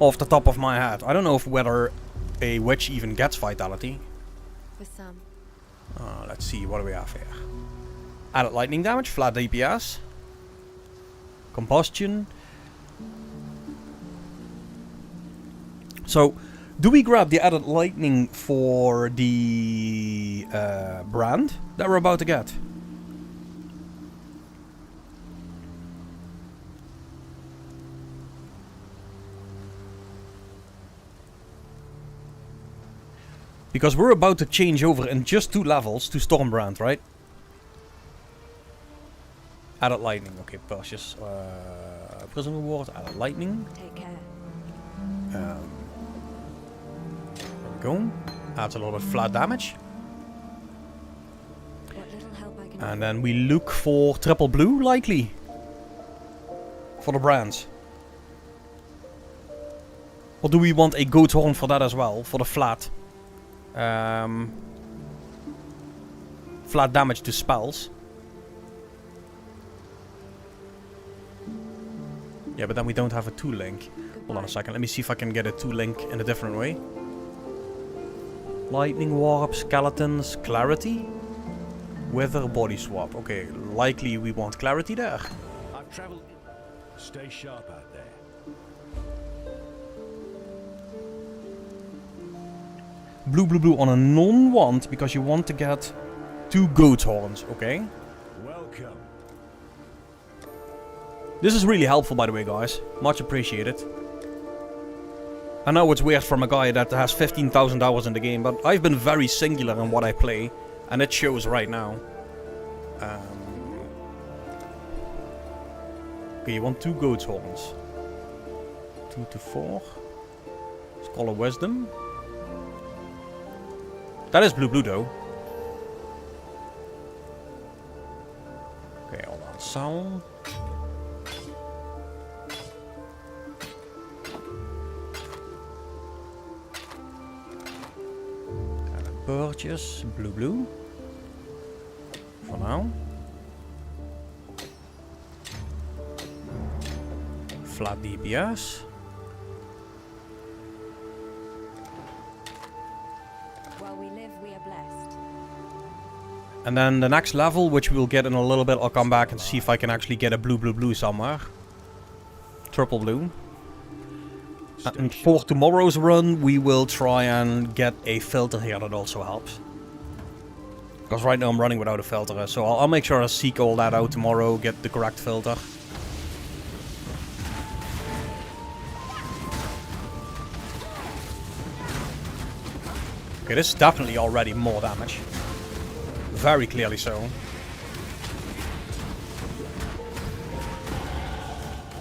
Off the top of my head. I don't know whether a witch even gets vitality. For some. Let's see, what do we have here? Added lightning damage, flat DPS. Combustion. So, do we grab the added lightning for the brand that we're about to get? Because we're about to change over in just 2 levels to Stormbrand, right? Added lightning. Okay, purchase. Prison reward, added lightning. Take care. There we go. Adds a lot of flat damage. What little help I can And then we look for triple blue, likely. For the brands. Or do we want a goat horn for that as well? For the flat. Flat damage to spells. Yeah, but then we don't have a 2-link. Hold on a second, let me see if I can get a 2-link in a different way. Lightning warp, skeletons, clarity. Wither, body swap. Okay, likely we want clarity there. I've traveled. Stay sharp out there. Blue, blue, blue on a non-want because you want to get 2 goat horns, okay? Welcome. This is really helpful, by the way, guys. Much appreciated. I know it's weird from a guy that has 15,000 hours in the game, but I've been very singular in what I play, and it shows right now. Okay, you want 2 goat horns. 2 to 4. Scroll of Wisdom. That is blue blue though. Okay, hold on. Soul. And a purchase. Blue blue. For now. Flat DPS. And then the next level, which we'll get in a little bit, I'll come back and see if I can actually get a blue, blue, blue somewhere. Triple blue. And for tomorrow's run, we will try and get a filter here that also helps. Because right now I'm running without a filter, so I'll make sure I seek all that out tomorrow, get the correct filter. Okay, this is definitely already more damage. Very clearly so.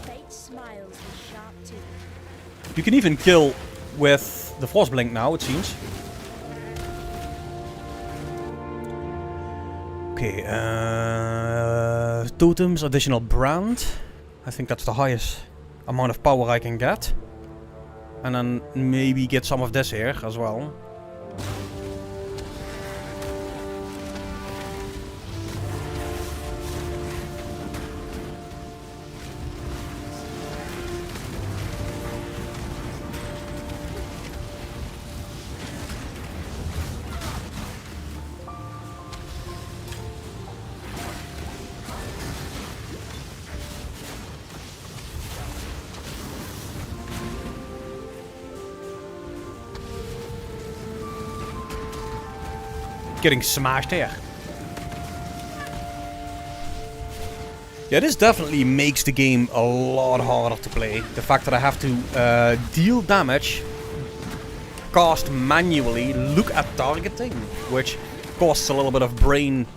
Fate smiles with sharp teeth. You can even kill with the Force Blink now, it seems. Okay, totems, additional brand. I think that's the highest amount of power I can get. And then maybe get some of this here as well. Getting smashed here. Yeah, this definitely makes the game a lot harder to play. The fact that I have to deal damage, cast manually, look at targeting, which costs a little bit of brain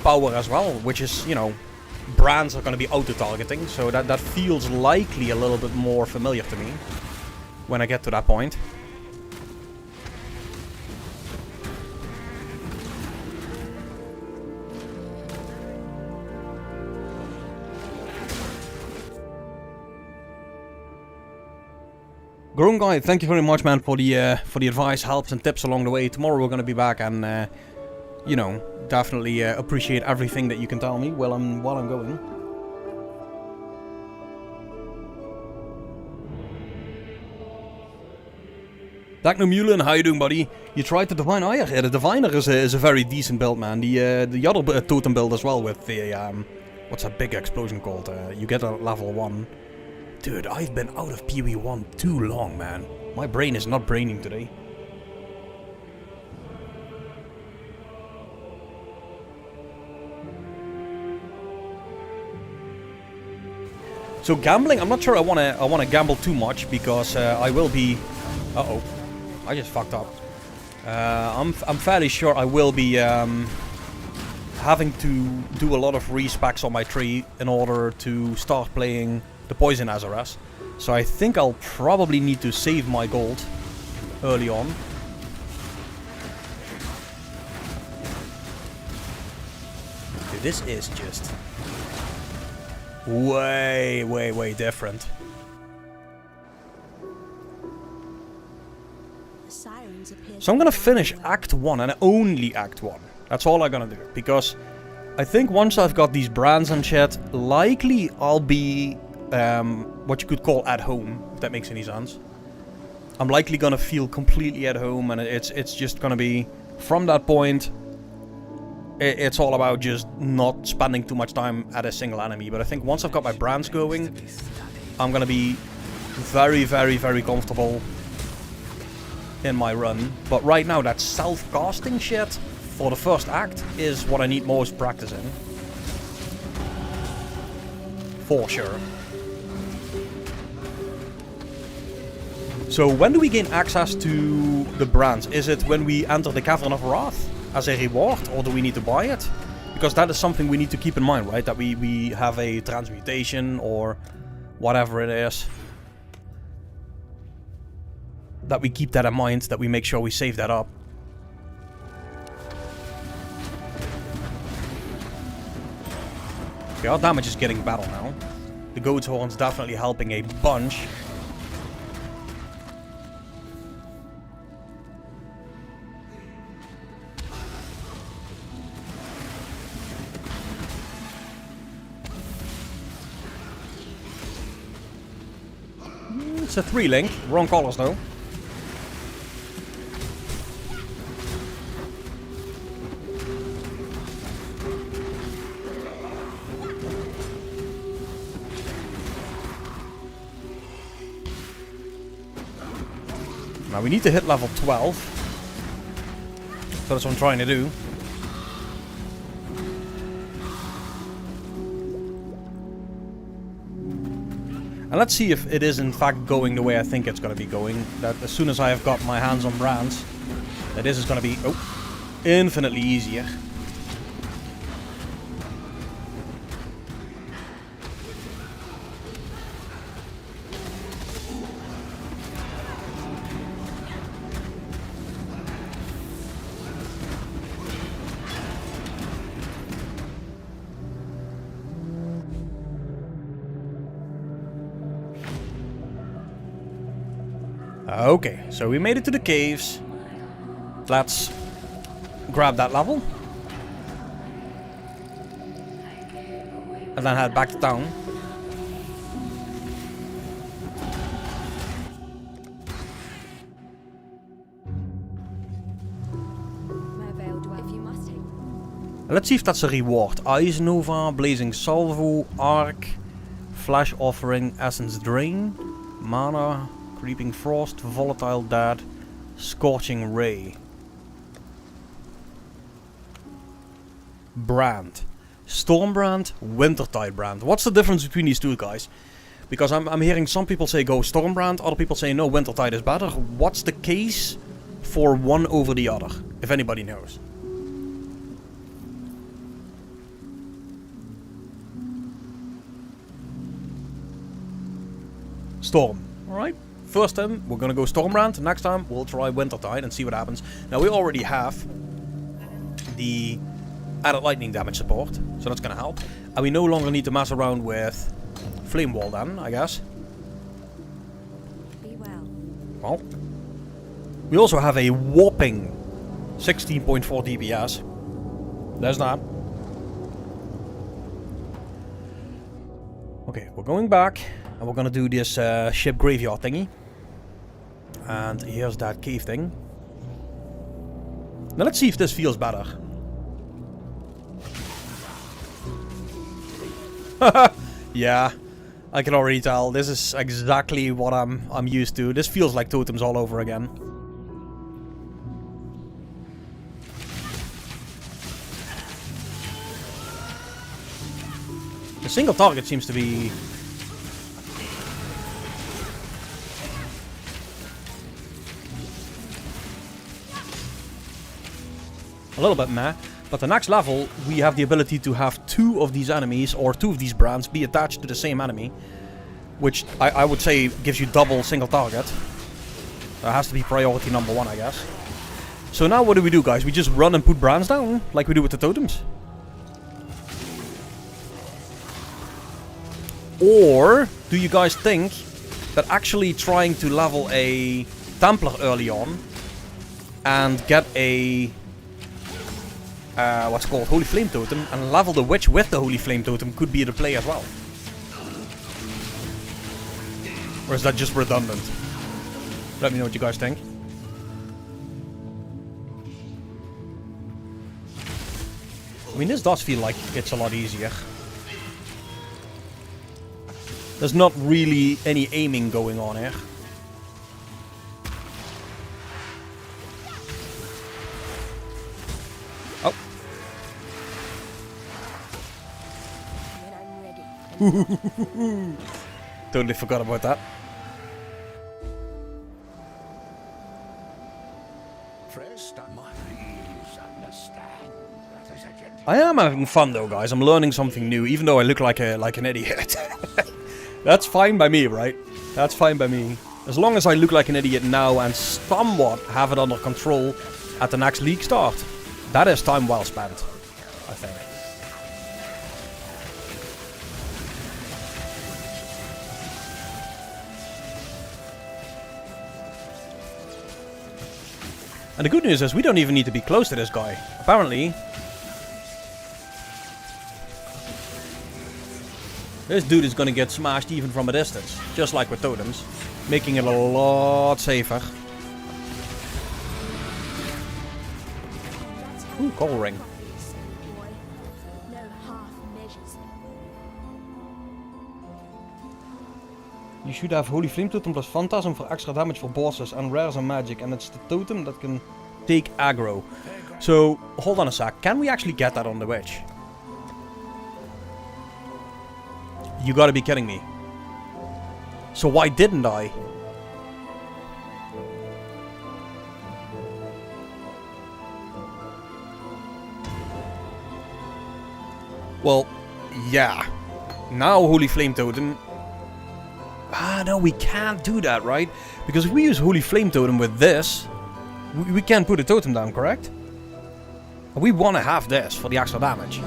power as well, which is, you know, brands are going to be auto-targeting, so that feels likely a little bit more familiar to me when I get to that point. Grown Guy, thank you very much, man, for the advice, helps, and tips along the way. Tomorrow we're gonna be back, and you know, definitely appreciate everything that you can tell me while I'm going. Dagno Mulin, how you doing, buddy? You tried the Divine Ire? Yeah, the Diviner is a very decent build, man. The other totem build as well with the what's that big explosion called? You get a level 1. Dude, I've been out of PoE 1 too long, man. My brain is not braining today. So gambling, I'm not sure I wanna gamble too much because I will be. Uh-oh, I just fucked up. I'm fairly sure I will be having to do a lot of respecs on my tree in order to start playing the Poison Azareth. So I think I'll probably need to save my gold early on. Dude, this is just way different. So I'm gonna finish Act 1 and only Act 1. That's all I'm gonna do. Because I think once I've got these brands and shit, likely I'll be what you could call at home, if that makes any sense. I'm likely gonna feel completely at home, and it's just gonna be, from that point, it's all about just not spending too much time at a single enemy. But I think once I've got my brands going, I'm gonna be very comfortable in my run. But right now, that self-casting shit for the first act is what I need most practice in. For sure. So when do we gain access to the brands? Is it when we enter the Cavern of Wrath as a reward, or do we need to buy it? Because that is something we need to keep in mind, right? That we have a transmutation or whatever it is. That we keep that in mind, that we make sure we save that up. Okay, our damage is getting better now. The Goat's Horn's definitely helping a bunch. It's a 3-link, wrong colors though. Now we need to hit level 12. So that's what I'm trying to do. And let's see if it is in fact going the way I think it's going to be going. That as soon as I have got my hands on brands, that this is going to be infinitely easier. Okay, so we made it to the caves. Let's grab that level. And then head back to town. Let's see if that's a reward. Ice Nova, Blazing Salvo, Arc, Flash Offering, Essence Drain, Mana, Creeping Frost, Volatile Dead, Scorching Ray. Brand. Stormbrand, Wintertide Brand. What's the difference between these two, guys? Because I'm hearing some people say go Stormbrand, other people say no, Wintertide is better. What's the case for one over the other, if anybody knows? Storm. Alright. First time we're gonna go Stormbrand. Next time we'll try Wintertide and see what happens. Now we already have the added lightning damage support, so that's gonna help. And we no longer need to mess around with Flame Wall then, I guess. Be well. We also have a whopping 16.4 DPS. There's that. Okay, we're going back. And we're gonna do this ship graveyard thingy. And here's that cave thing. Now let's see if this feels better. Yeah, I can already tell. This is exactly what I'm used to. This feels like totems all over again. The single target seems to be a little bit meh, but the next level we have the ability to have two of these enemies or two of these brands be attached to the same enemy, which I would say gives you double single target. That has to be priority number one, I guess. So now what do, guys? We just run and put brands down like we do with the totems? Or do you guys think that actually trying to level a Templar early on and get a what's called Holy Flame Totem and level the Witch with the Holy Flame Totem could be the play as well? Or is that just redundant? Let me know what you guys think. I mean, this does feel like it's a lot easier. There's not really any aiming going on here. Oh. Totally forgot about that. I am having fun though, guys. I'm learning something new, even though I look like an idiot. That's fine by me, right? That's fine by me. As long as I look like an idiot now and somewhat have it under control at the next league start, that is time well spent, I think. And the good news is we don't even need to be close to this guy. Apparently, this dude is gonna get smashed even from a distance, just like with totems, making it a lot safer. Ooh, coal ring. You should have Holy Flame Totem plus Phantasm for extra damage for bosses and rares and magic, and it's the totem that can take aggro. So, hold on a sec, can we actually get that on the Witch? You gotta be kidding me. So why didn't I? Well, yeah. Now Holy Flame Totem. Ah, no, we can't do that, right? Because if we use Holy Flame Totem with this, we can't put a totem down, correct? We want to have this for the extra damage.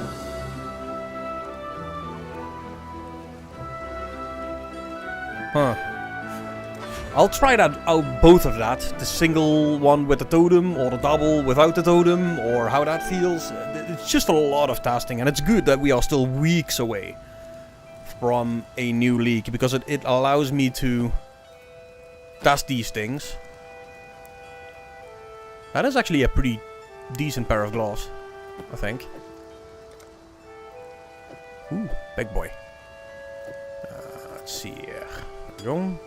Huh. I'll try that out, both of that. The single one with the totem, or the double without the totem, or how that feels. It's just a lot of testing, and it's good that we are still weeks away from a new league, because it allows me to test these things. That is actually a pretty decent pair of gloves, I think. Ooh, big boy. Let's see here. There we go.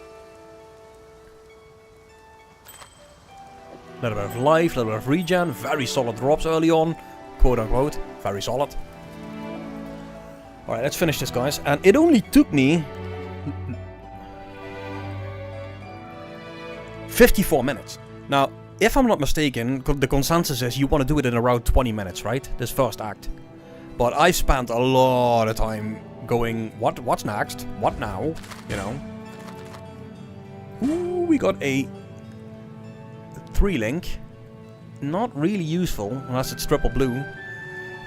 Little bit of life, little bit of regen, very solid drops early on, quote unquote, very solid. Alright, let's finish this, guys. And it only took me 54 minutes. Now, if I'm not mistaken, the consensus is you want to do it in around 20 minutes, right? This first act. But I spent a lot of time going, what's next? What now? You know. Ooh, we got a 3-link. Not really useful, unless it's triple blue.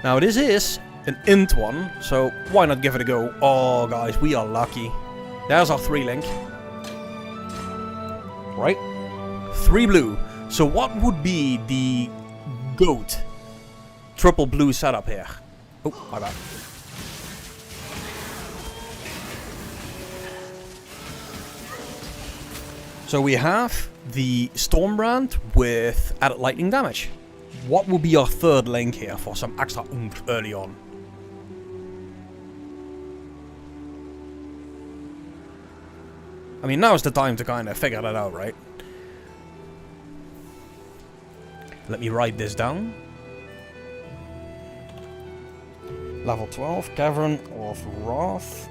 Now, this is an int one, so why not give it a go? Oh, guys, we are lucky. There's our 3-link. Right? 3 blue. So what would be the GOAT triple blue setup here? Oh, my bad. So we have the Stormbrand with added lightning damage. What would be our 3rd link here for some extra oomph early on? I mean, now's the time to kind of figure that out, right? Let me write this down. Level 12, Cavern of Wrath.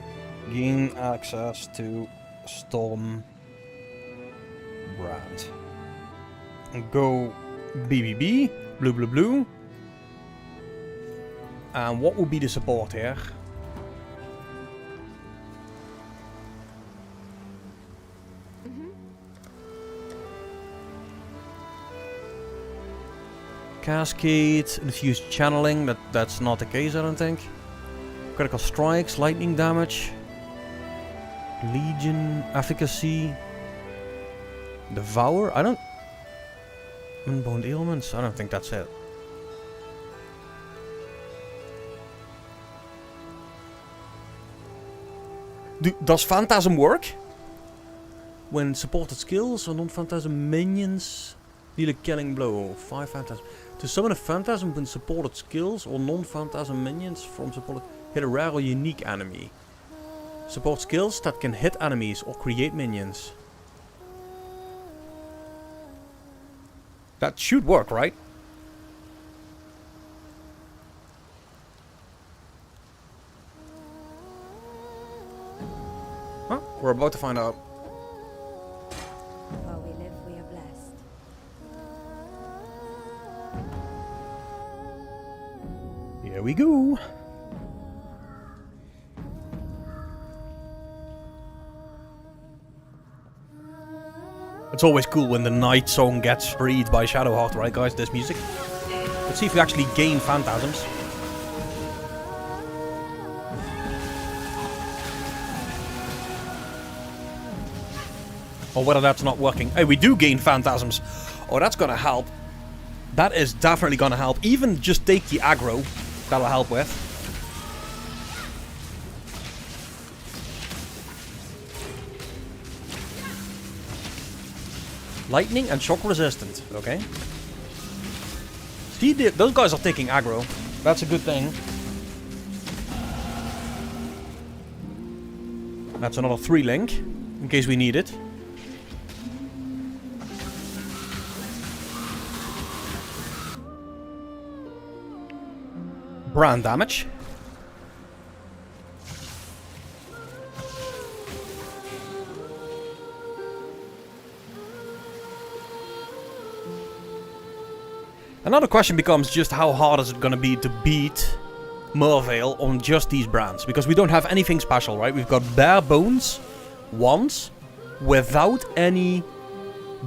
Gain access to Storm Brand. And go BBB, blue, blue, blue. And what will be the support here? Cascade, infused channeling, that's not the case, I don't think. Critical strikes, lightning damage. Legion, efficacy. Devour, I don't... Unbound ailments, I don't think that's it. Does Phantasm work? When supported skills or non-Phantasm minions deal a killing blow. 5 Phantasm. To summon a Phantasm when supported skills or non-Phantasm minions from supported... Hit a rare or unique enemy. Support skills that can hit enemies or create minions. That should work, right? Huh? We're about to find out. While we live, we are blessed. Here we go. It's always cool when the night song gets freed by Shadowheart, right guys, this music? Let's see if we actually gain Phantasms. Or whether that's not working. Hey, we do gain Phantasms. Oh, that's gonna help. That is definitely gonna help. Even just take the aggro, that'll help with. Lightning and shock resistant, okay. See, those guys are taking aggro. That's a good thing. That's another 3-link, in case we need it. Brand damage. Another question becomes just how hard is it gonna be to beat Mervale on just these brands? Because we don't have anything special, right? We've got bare bones, wands, without any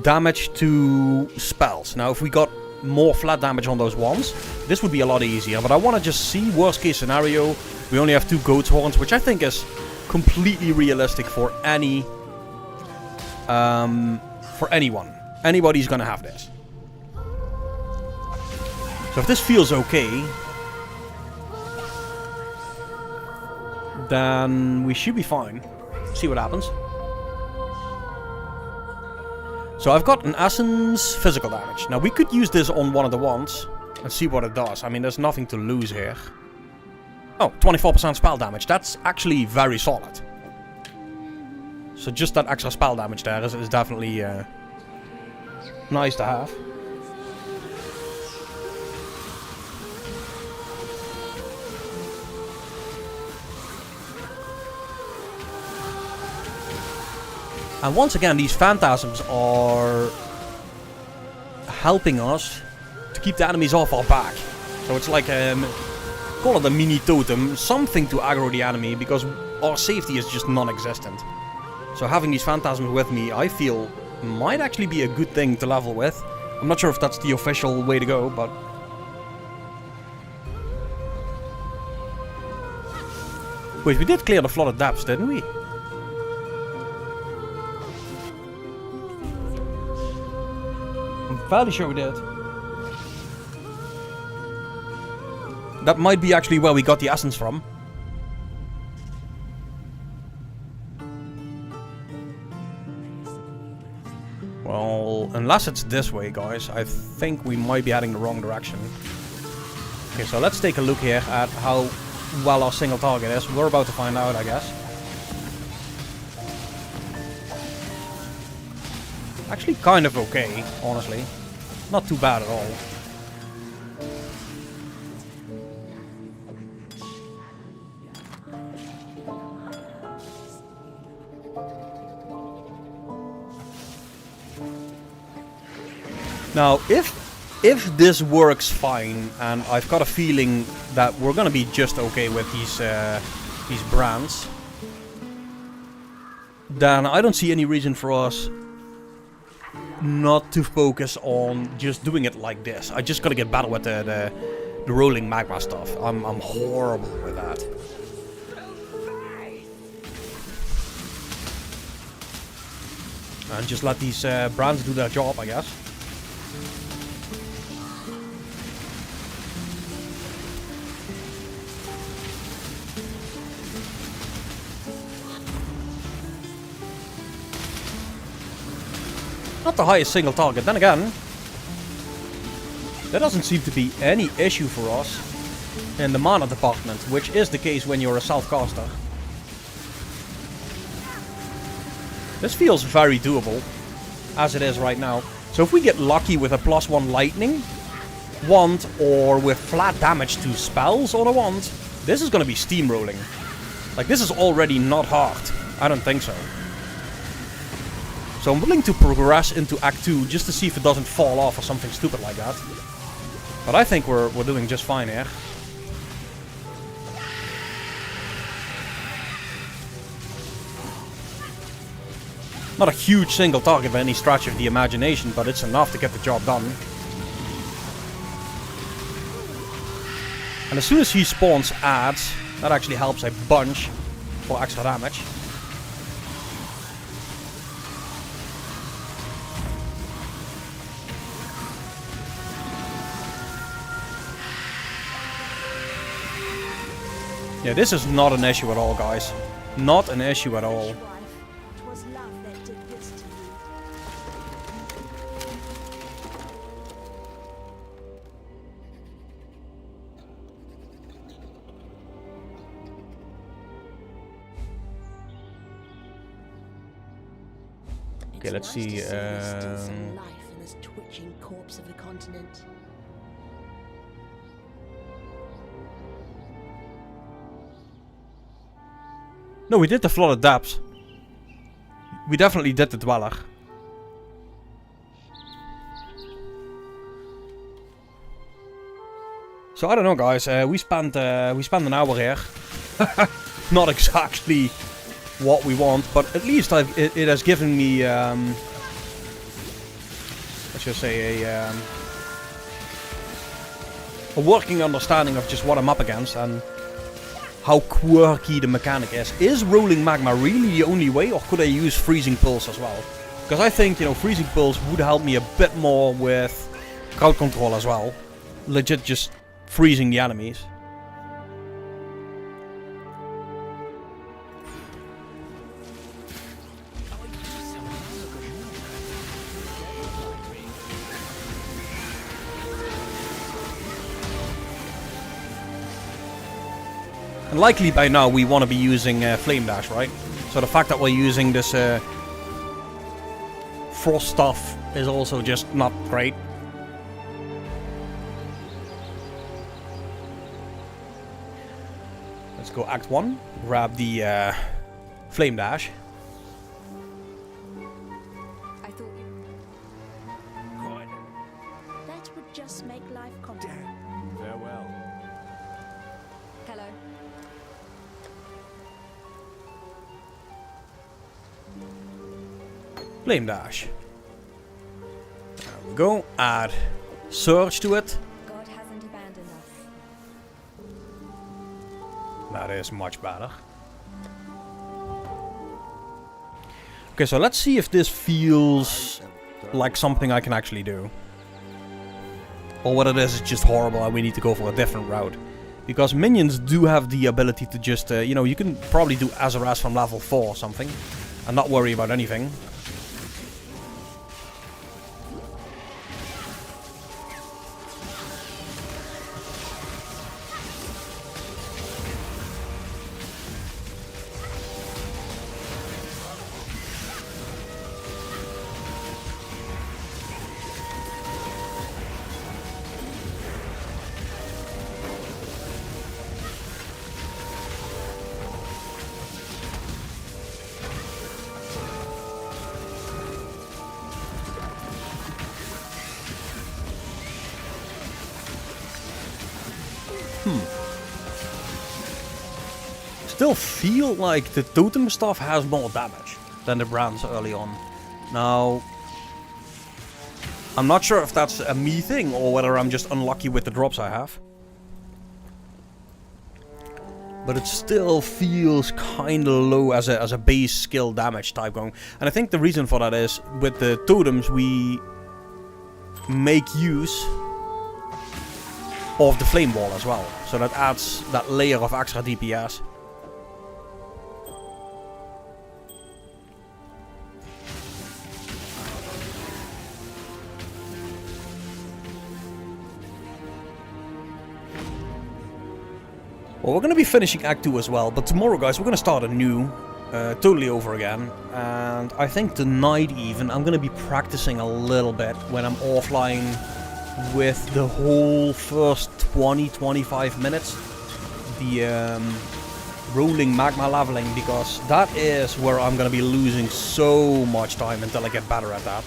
damage to spells. Now, if we got more flat damage on those wands, this would be a lot easier. But I want to just see worst case scenario. We only have 2 goat's horns, which I think is completely realistic for any for anyone. Anybody's gonna have this. So if this feels okay, then we should be fine. See what happens. So I've got an essence physical damage. Now we could use this on one of the wands and see what it does. I mean, there's nothing to lose here. Oh, 24% spell damage. That's actually very solid. So just that extra spell damage there is definitely nice to have. And once again, these phantasms are helping us to keep the enemies off our back. So it's like, call it a mini totem, something to aggro the enemy, because our safety is just non-existent. So having these phantasms with me, I feel, might actually be a good thing to level with. I'm not sure if that's the official way to go, but... Wait, we did clear the flooded depths, didn't we? I'm fairly sure we did. That might be actually where we got the essence from. Well, unless it's this way, guys, I think we might be heading the wrong direction. Okay, so let's take a look here at how well our single target is. We're about to find out, I guess. Actually kind of okay, honestly. Not too bad at all. Now, if this works fine, and I've got a feeling that we're gonna be just okay with these brands, then I don't see any reason for us not to focus on just doing it like this. I just gotta get better with the rolling magma stuff. I'm horrible with that. And just let these brands do their job, I guess. Not the highest single target. Then again, there doesn't seem to be any issue for us in the mana department, which is the case when you're a self-caster. This feels very doable, as it is right now. So if we get lucky with a +1 lightning wand, or with flat damage to spells on a wand, this is going to be steamrolling. Like, this is already not hard. I don't think so. So I'm willing to progress into Act 2 just to see if it doesn't fall off or something stupid like that. But I think we're doing just fine here. Not a huge single target by any stretch of the imagination, but it's enough to get the job done. And as soon as he spawns adds, that actually helps a bunch for extra damage. Yeah, this is not an issue at all, guys. Not an issue at all. Okay, let's see. No, we did the flooded depths. We definitely did the dweller. So I don't know, guys. We spent an hour here. Not exactly what we want, but at least it has given me let's just say a working understanding of just what I'm up against and how quirky the mechanic is. Is rolling magma really the only way, or could I use freezing pulse as well? Because I think, you know, freezing pulse would help me a bit more with crowd control as well. Legit just freezing the enemies. And likely by now we want to be using Flame Dash, right? So the fact that we're using this frost stuff is also just not great. Let's go Act 1. Grab the Flame Dash. I thought that would just make life complicated. Farewell. Hello. Flame Dash. There we go. Add Surge to it. God hasn't abandoned us. That is much better. Okay, so let's see if this feels like something I can actually do. Or whether this is just horrible and we need to go for a different route. Because minions do have the ability to just, you know, you can probably do Azaras from level 4 or something. And not worry about anything. Still feel like the totem stuff has more damage than the brands early on. Now, I'm not sure if that's a me thing or whether I'm just unlucky with the drops I have. But it still feels kinda low as a base skill damage type going. And I think the reason for that is, with the totems we make use of the flame wall as well. So that adds that layer of extra DPS. Well, we're going to be finishing Act 2 as well, but tomorrow, guys, we're going to start anew, totally over again. And I think tonight even, I'm going to be practicing a little bit when I'm offline with the whole first 20-25 minutes. The rolling magma leveling, because that is where I'm going to be losing so much time until I get better at that.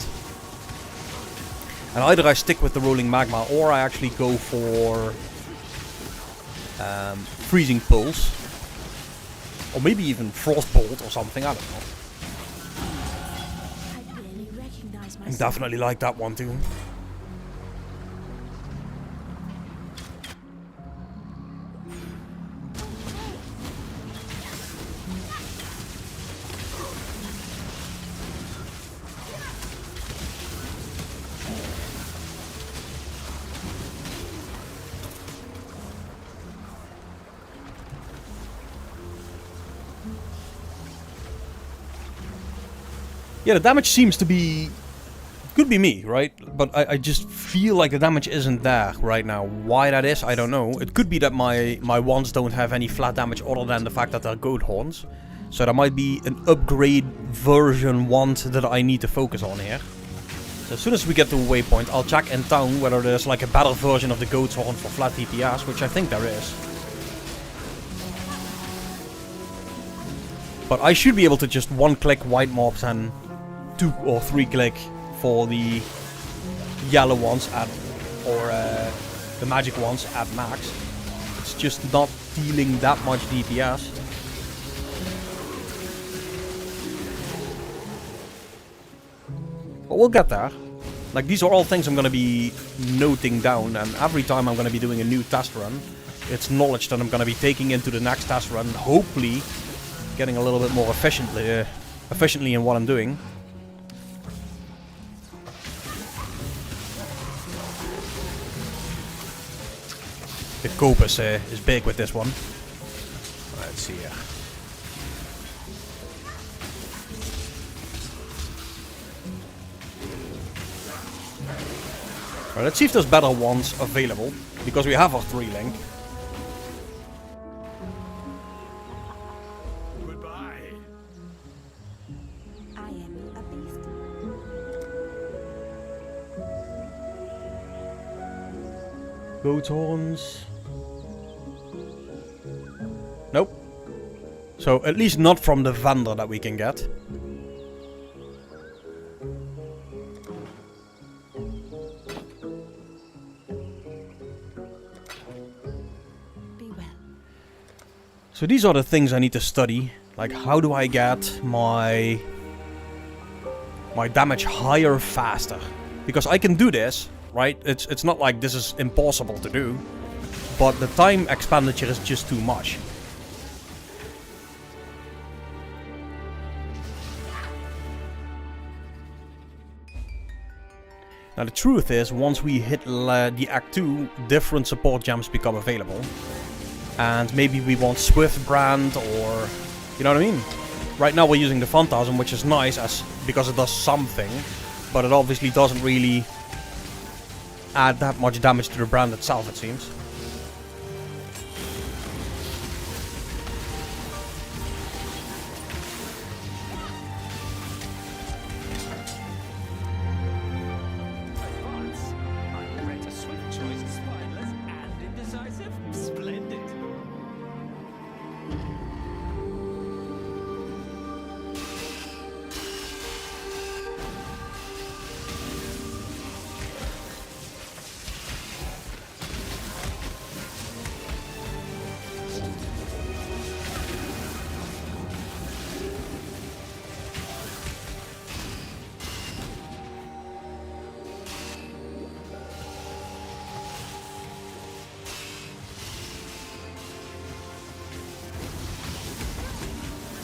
And either I stick with the rolling magma or I actually go for freezing pulse, or maybe even frostbolt or something. I don't know. I barely recognize I myself. definitely like that one too. Yeah, the damage seems to be... Could be me, right? But I just feel like the damage isn't there right now. Why that is, I don't know. It could be that my wands don't have any flat damage other than the fact that they're goat horns. So there might be an upgrade version wand that I need to focus on here. So as soon as we get to a waypoint, I'll check in town whether there's like a better version of the goat's horn for flat DPS, which I think there is. But I should be able to just one-click white mobs and 2 or 3 click for the yellow ones at, or the magic ones at max. It's just not dealing that much DPS. But we'll get there. Like, these are all things I'm gonna be noting down, and every time I'm gonna be doing a new test run, it's knowledge that I'm gonna be taking into the next test run, hopefully getting a little bit more efficiently in what I'm doing. scope is big with this one. Let's see here. Alright, let's see if there's better ones available, because we have our 3-link. Goodbye. I am a beast. Goat horns. Nope. So at least not from the vendor that we can get. So these are the things I need to study. Like, how do I get my damage higher faster? Because I can do this, right? It's not like this is impossible to do. But the time expenditure is just too much. Now the truth is, once we hit the Act 2, different support gems become available. And maybe we want Swift Brand, or... You know what I mean? Right now we're using the Phantasm, which is nice because it does something. But it obviously doesn't really add that much damage to the brand itself, it seems. Advance. I'm ready to swift choice, spineless and indecisive. Splendid.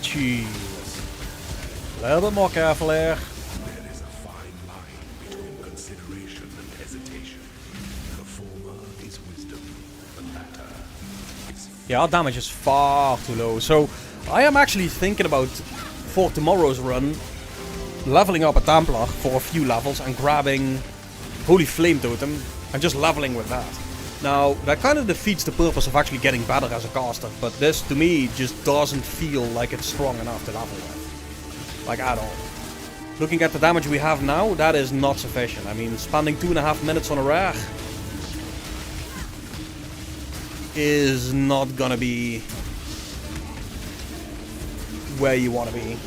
Jeez. A little bit more careful here. There is a fine line between consideration and hesitation. The former is wisdom, the latter is Yeah, our damage is far too low. So I am actually thinking about, for tomorrow's run, leveling up a Templar for a few levels and grabbing Holy Flame Totem and just leveling with that. Now, that kind of defeats the purpose of actually getting better as a caster, but this, to me, just doesn't feel like it's strong enough to level with. Like, at all. Looking at the damage we have now, that is not sufficient. I mean, spending 2.5 minutes on a rare is not gonna be where you want to be.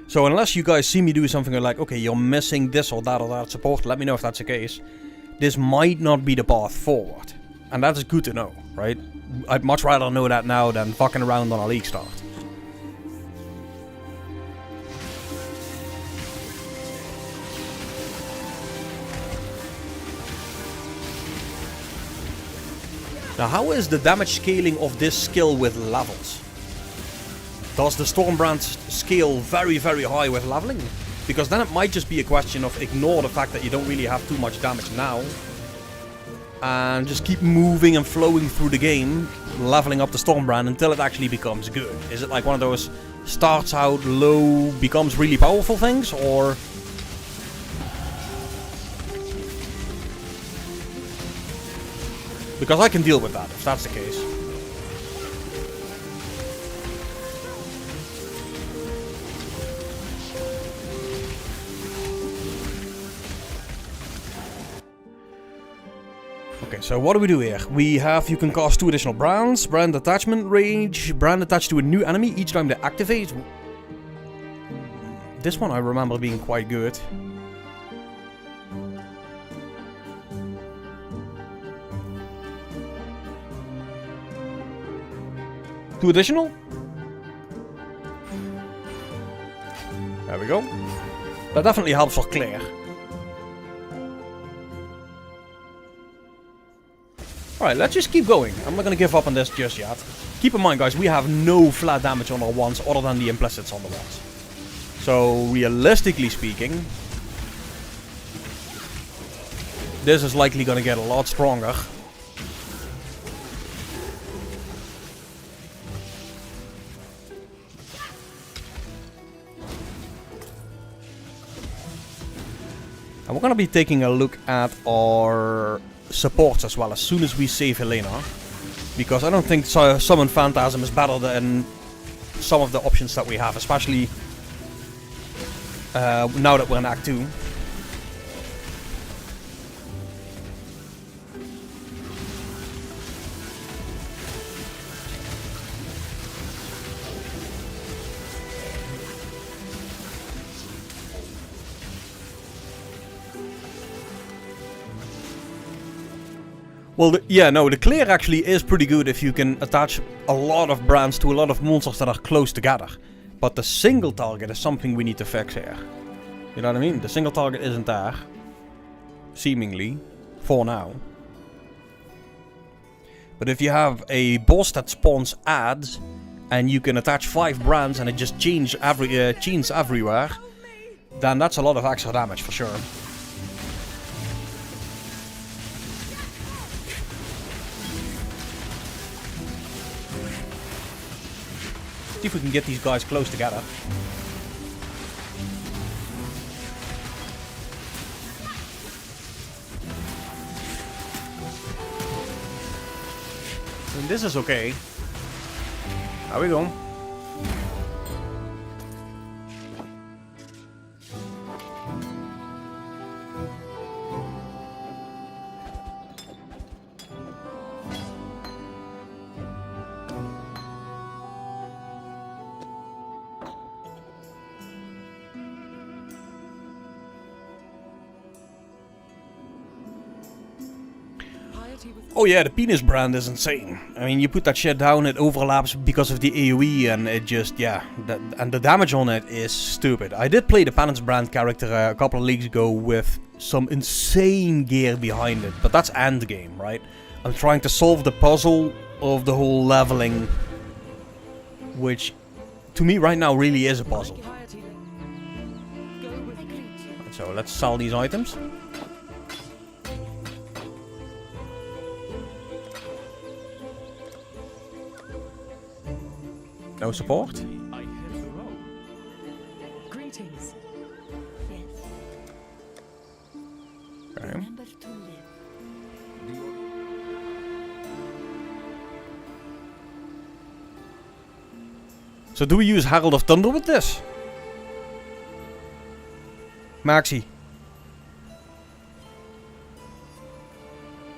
So unless you guys see me do something like, okay, you're missing this or that support, let me know if that's the case. This might not be the path forward. And that is good to know, right? I'd much rather know that now than fucking around on a league start. Now, how is the damage scaling of this skill with levels? Does the Stormbrand scale very, very high with leveling? Because then it might just be a question of ignore the fact that you don't really have too much damage now. And just keep moving and flowing through the game, leveling up the Stormbrand until it actually becomes good. Is it like one of those starts out low, becomes really powerful things, or... Because I can deal with that, if that's the case. Okay, so what do we do here? We have, you can cast 2 additional brands, brand attachment range, brand attached to a new enemy each time they activate. This one I remember being quite good. Two additional? There we go. That definitely helps for Claire. Alright, let's just keep going. I'm not gonna give up on this just yet. Keep in mind, guys, we have no flat damage on our ones other than the implicits on the ones. So, realistically speaking, this is likely gonna get a lot stronger. And we're gonna be taking a look at our supports as well as soon as we save Helena. Because I don't think Summon Phantasm is better than some of the options that we have, especially now that we're in Act 2. Well, the clear actually is pretty good if you can attach a lot of brands to a lot of monsters that are close together. But the single target is something we need to fix here. You know what I mean? The single target isn't there. Seemingly. For now. But if you have a boss that spawns ads, and you can attach 5 brands and it just chains everywhere, then that's a lot of extra damage for sure. See if we can get these guys close together. And this is okay. There we go. Oh yeah, the penis brand is insane. I mean, you put that shit down, it overlaps because of the AoE, and it just, yeah, and the damage on it is stupid. I did play the Penance brand character a couple of leagues ago with some insane gear behind it, but that's endgame, right? I'm trying to solve the puzzle of the whole leveling, which to me right now really is a puzzle. So let's sell these items. No support? Greetings. Yes. Okay. Remember to live. So do we use Herald of Thunder with this? Maxi.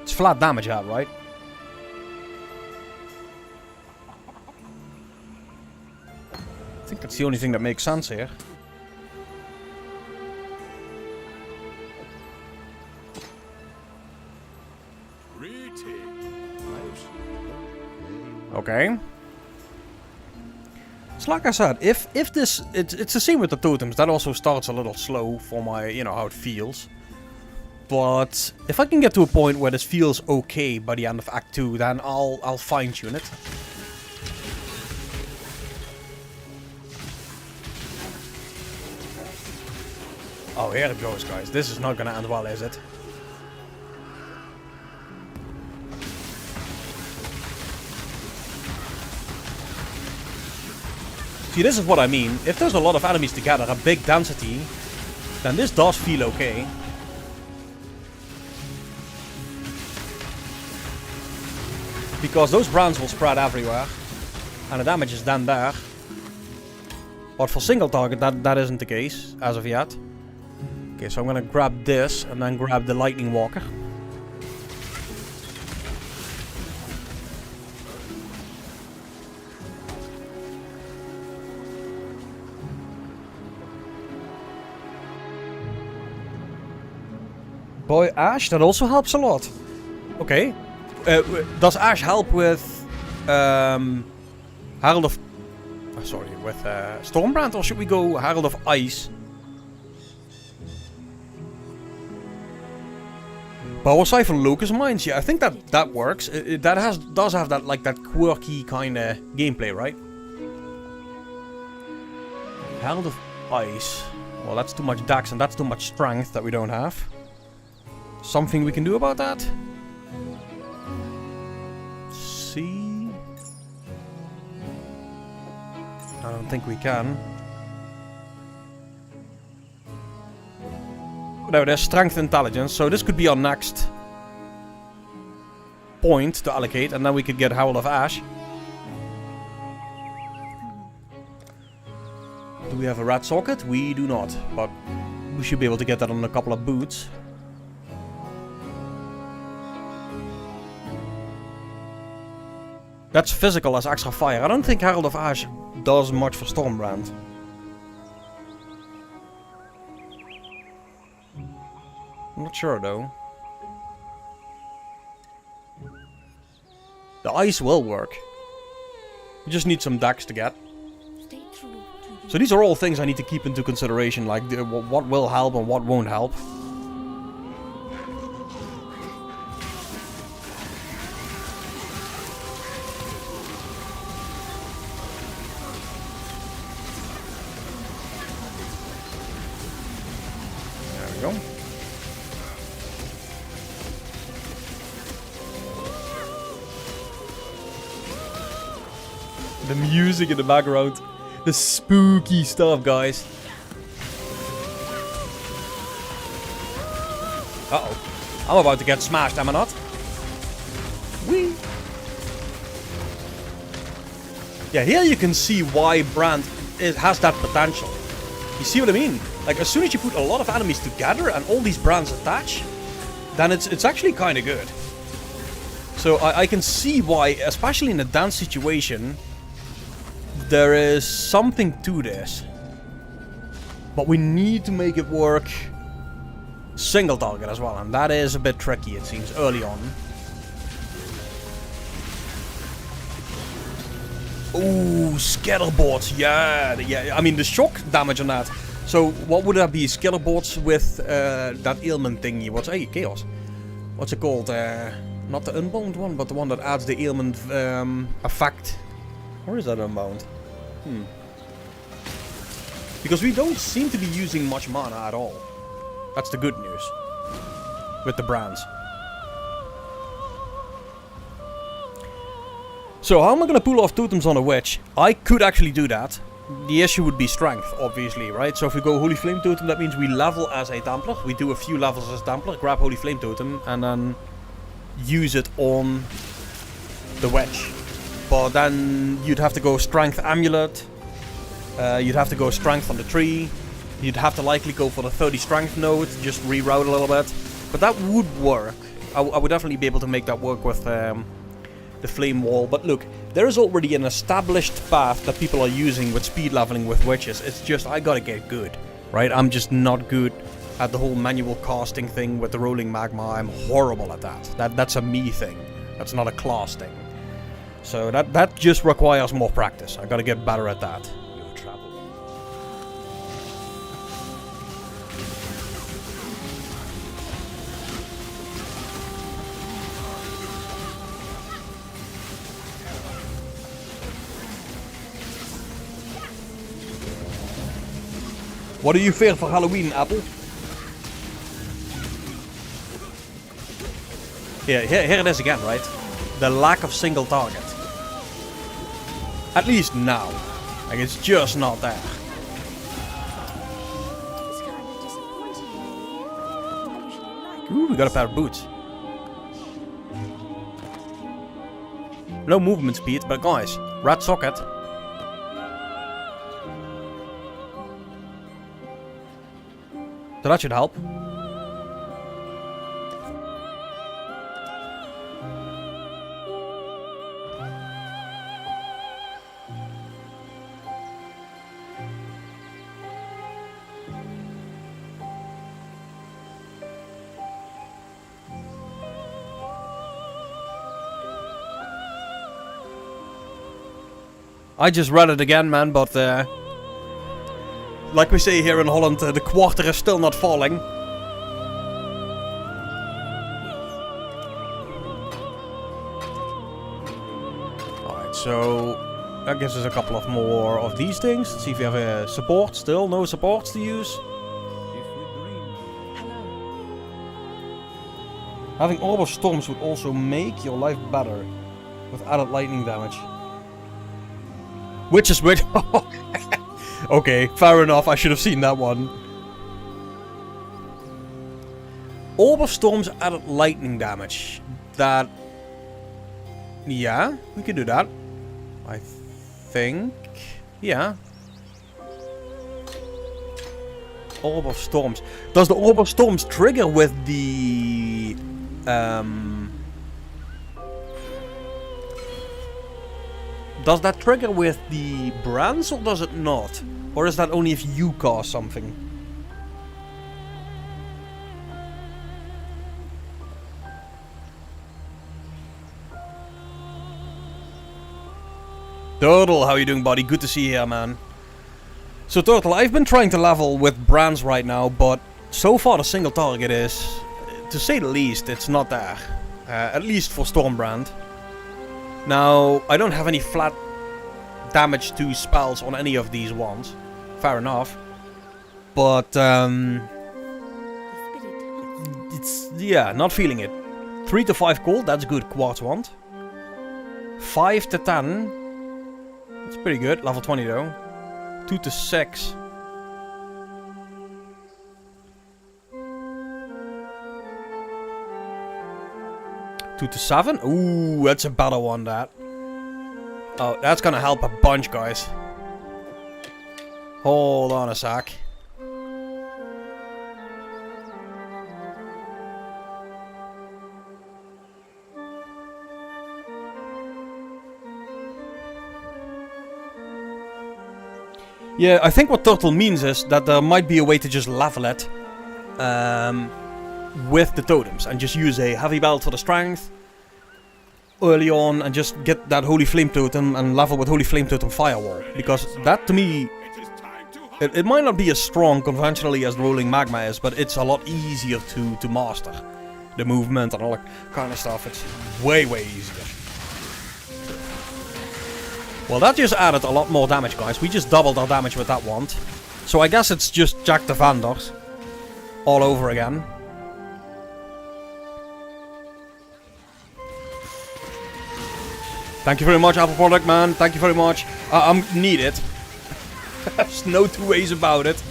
It's flat damage out, right? I think that's the only thing that makes sense here. Okay. It's like I said, if this... It's the same with the totems. That also starts a little slow for my, you know, how it feels. But if I can get to a point where this feels okay by the end of Act 2, then I'll fine-tune it. Oh, here it goes, guys. This is not gonna end well, is it? See, this is what I mean. If there's a lot of enemies together, a big density, then this does feel okay. Because those brands will spread everywhere. And the damage is then there. But for single target, that isn't the case, as of yet. Okay, so I'm gonna grab this and then grab the Lightning Walker. Boy, Ash, that also helps a lot. Okay. Does Ash help with Herald of... sorry, with Stormbrand, or should we go Herald of Ice? Power Siphon Locust Mines, yeah, I think that works. That does have that, like, that quirky kind of gameplay, right? Herald of Ice. Well, that's too much dex and that's too much strength that we don't have. something we can do about that? See? I don't think we can. No, there's strength intelligence, so this could be our next point to allocate, and then we could get Herald of Ash. Do we have a red socket? We do not, but we should be able to get that on a couple of boots. That's physical as extra fire. I don't think Herald of Ash does much for Stormbrand. I'm not sure though. The ice will work. We just need some decks to get. Stay true to you. So these are all things I need to keep into consideration, like what will help and what won't help. There we go. The music in the background. The spooky stuff, guys. Uh-oh. I'm about to get smashed, am I not? Whee! Yeah, here you can see why Brand has that potential. You see what I mean? Like, as soon as you put a lot of enemies together and all these brands attach, then it's actually kind of good. So I can see why, especially in a dance situation, there is something to this. But we need to make it work single target as well, and that is a bit tricky, it seems, early on. Ooh, scatterboards, yeah. I mean, the shock damage on that. So, what would that be? Scatterboards with that ailment thingy. What's chaos? What's it called? Not the unbound one, but the one that adds the ailment effect. Or is that unbound? Because we don't seem to be using much mana at all. That's the good news. With the brands. So how am I gonna pull off totems on a witch? I could actually do that. The issue would be strength, obviously, right? So if we go Holy Flame Totem, that means we level as a Templar. We do a few levels as Templar, grab Holy Flame Totem, and then use it on the witch. But then you'd have to go Strength Amulet. You'd have to go Strength on the tree. You'd have to likely go for the 30 Strength node, just reroute a little bit. But that would work. I would definitely be able to make that work with the Flame Wall. But look, there is already an established path that people are using with speed leveling with witches. It's just, I gotta get good, right? I'm just not good at the whole manual casting thing with the rolling magma. I'm horrible at that. That's a me thing. That's not a class thing. So that just requires more practice. I gotta get better at that. Your travel. What do you fear for Halloween, Apple? Here it is again, right? The lack of single target. At least now. Like, it's just not there. It's kind of disappointing. I usually like Ooh, we got a pair of boots. No movement speed, but guys, red socket. So that should help. I just read it again, man, but like we say here in Holland, the quarter is still not falling. Alright, so that gives us a couple of more of these things. Let's see if we have a support still. No supports to use. Hello. Having Orb of Storms would also make your life better with added lightning damage. Which is weird. Okay, fair enough. I should have seen that one. Orb of Storms added lightning damage. That... Yeah, we could do that. I think... Yeah. Orb of Storms. Does the Orb of Storms trigger with the... Does that trigger with the brands or does it not? Or is that only if you cast something? Turtle, how you doing, buddy? Good to see you here, man. So, Turtle, I've been trying to level with brands right now, but so far the single target is, to say the least, it's not there. At least for Stormbrand. Now, I don't have any flat damage to spells on any of these ones. Fair enough. But, it's, yeah, not feeling it. 3 to 5 gold, that's good, Quartz Wand. 5 to 10. That's pretty good, level 20 though. 2 to 6. Two to 7? Ooh, that's a better one, that. Oh, that's gonna help a bunch, guys. Hold on a sec. Yeah, I think what Turtle means is that there might be a way to just level it with the totems and just use a heavy belt for the strength early on and just get that Holy Flame Totem and level with Holy Flame Totem Firewall. Because that to me, it might not be as strong conventionally as Rolling Magma is, but it's a lot easier to master. The movement and all that kind of stuff, it's way easier. Well, that just added a lot more damage, guys. We just doubled our damage with that wand. So I guess it's just Jack the Vandals all over again. Thank you very much, Apple Product Man. Thank you very much. I'm need it. There's no two ways about it.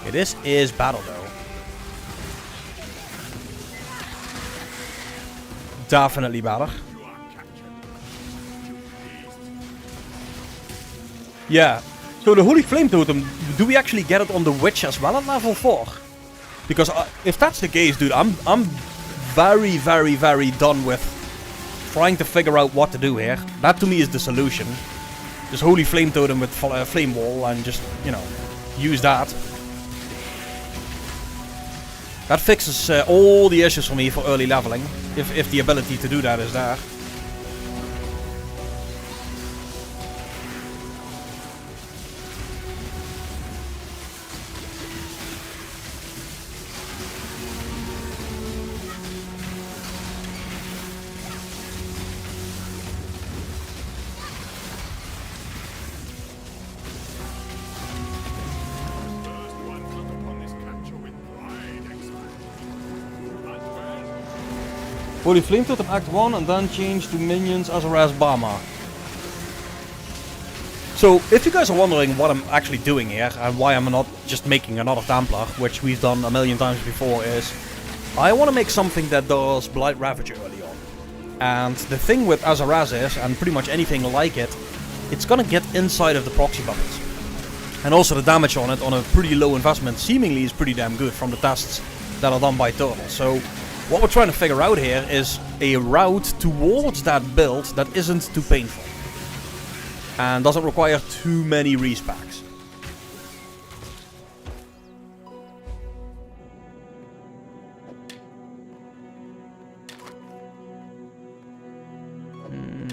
Okay, this is battle, though. Definitely better. Yeah. So the Holy Flame Totem, do we actually get it on the Witch as well at level 4? Because if that's the case, dude, I'm very done with trying to figure out what to do here. That to me is the solution. Just Holy Flame Totem with Flame Wall and just, you know, use that. That fixes all the issues for me for early leveling, if the ability to do that is there. Holy Flame Totem Act 1 and then change to minions as a Rasbama. So, if you guys are wondering what I'm actually doing here and why I'm not just making another Templar, which we've done a million times before, is I want to make something that does Blight Ravager early on. And the thing with Azaraz is, and pretty much anything like it, it's gonna get inside of the proxy bubbles. And also the damage on it on a pretty low investment seemingly is pretty damn good from the tests that are done by Turtle. So, what we're trying to figure out here is a route towards that build that isn't too painful. And doesn't require too many respecs.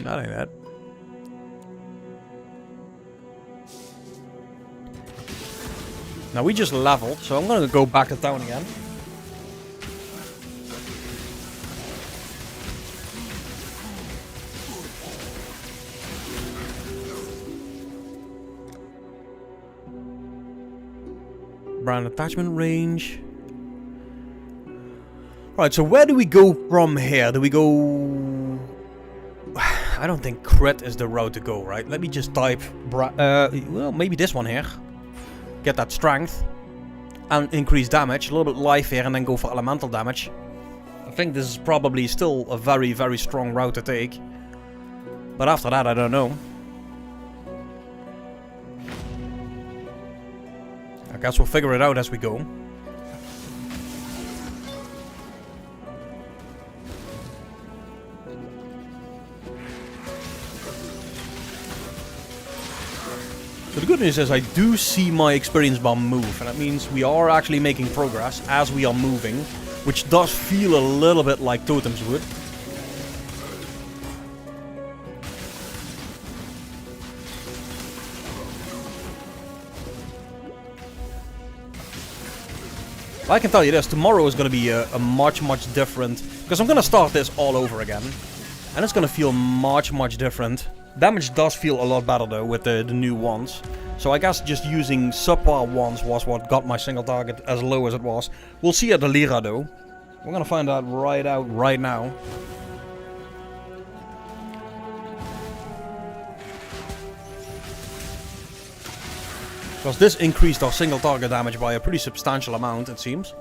That ain't that. Now we just leveled, so I'm gonna go back to town again. Brand attachment range. Right, so where do we go from here? Do we go... I don't think crit is the route to go, right? Let me just type... well, maybe this one here. Get that strength. And increase damage. A little bit life here and then go for elemental damage. I think this is probably still a very, very strong route to take. But after that, I don't know. I guess we'll figure it out as we go. So the good news is I do see my experience bar move, and that means we are actually making progress as we are moving, which does feel a little bit like totems would. I can tell you this, tomorrow is going to be a much different, because I'm going to start this all over again, and it's going to feel much different. Damage does feel a lot better though with the new ones. So I guess just using subpar ones was what got my single target as low as it was. We'll see at the Lyra though. We're gonna find out right now. Because this increased our single target damage by a pretty substantial amount, it seems.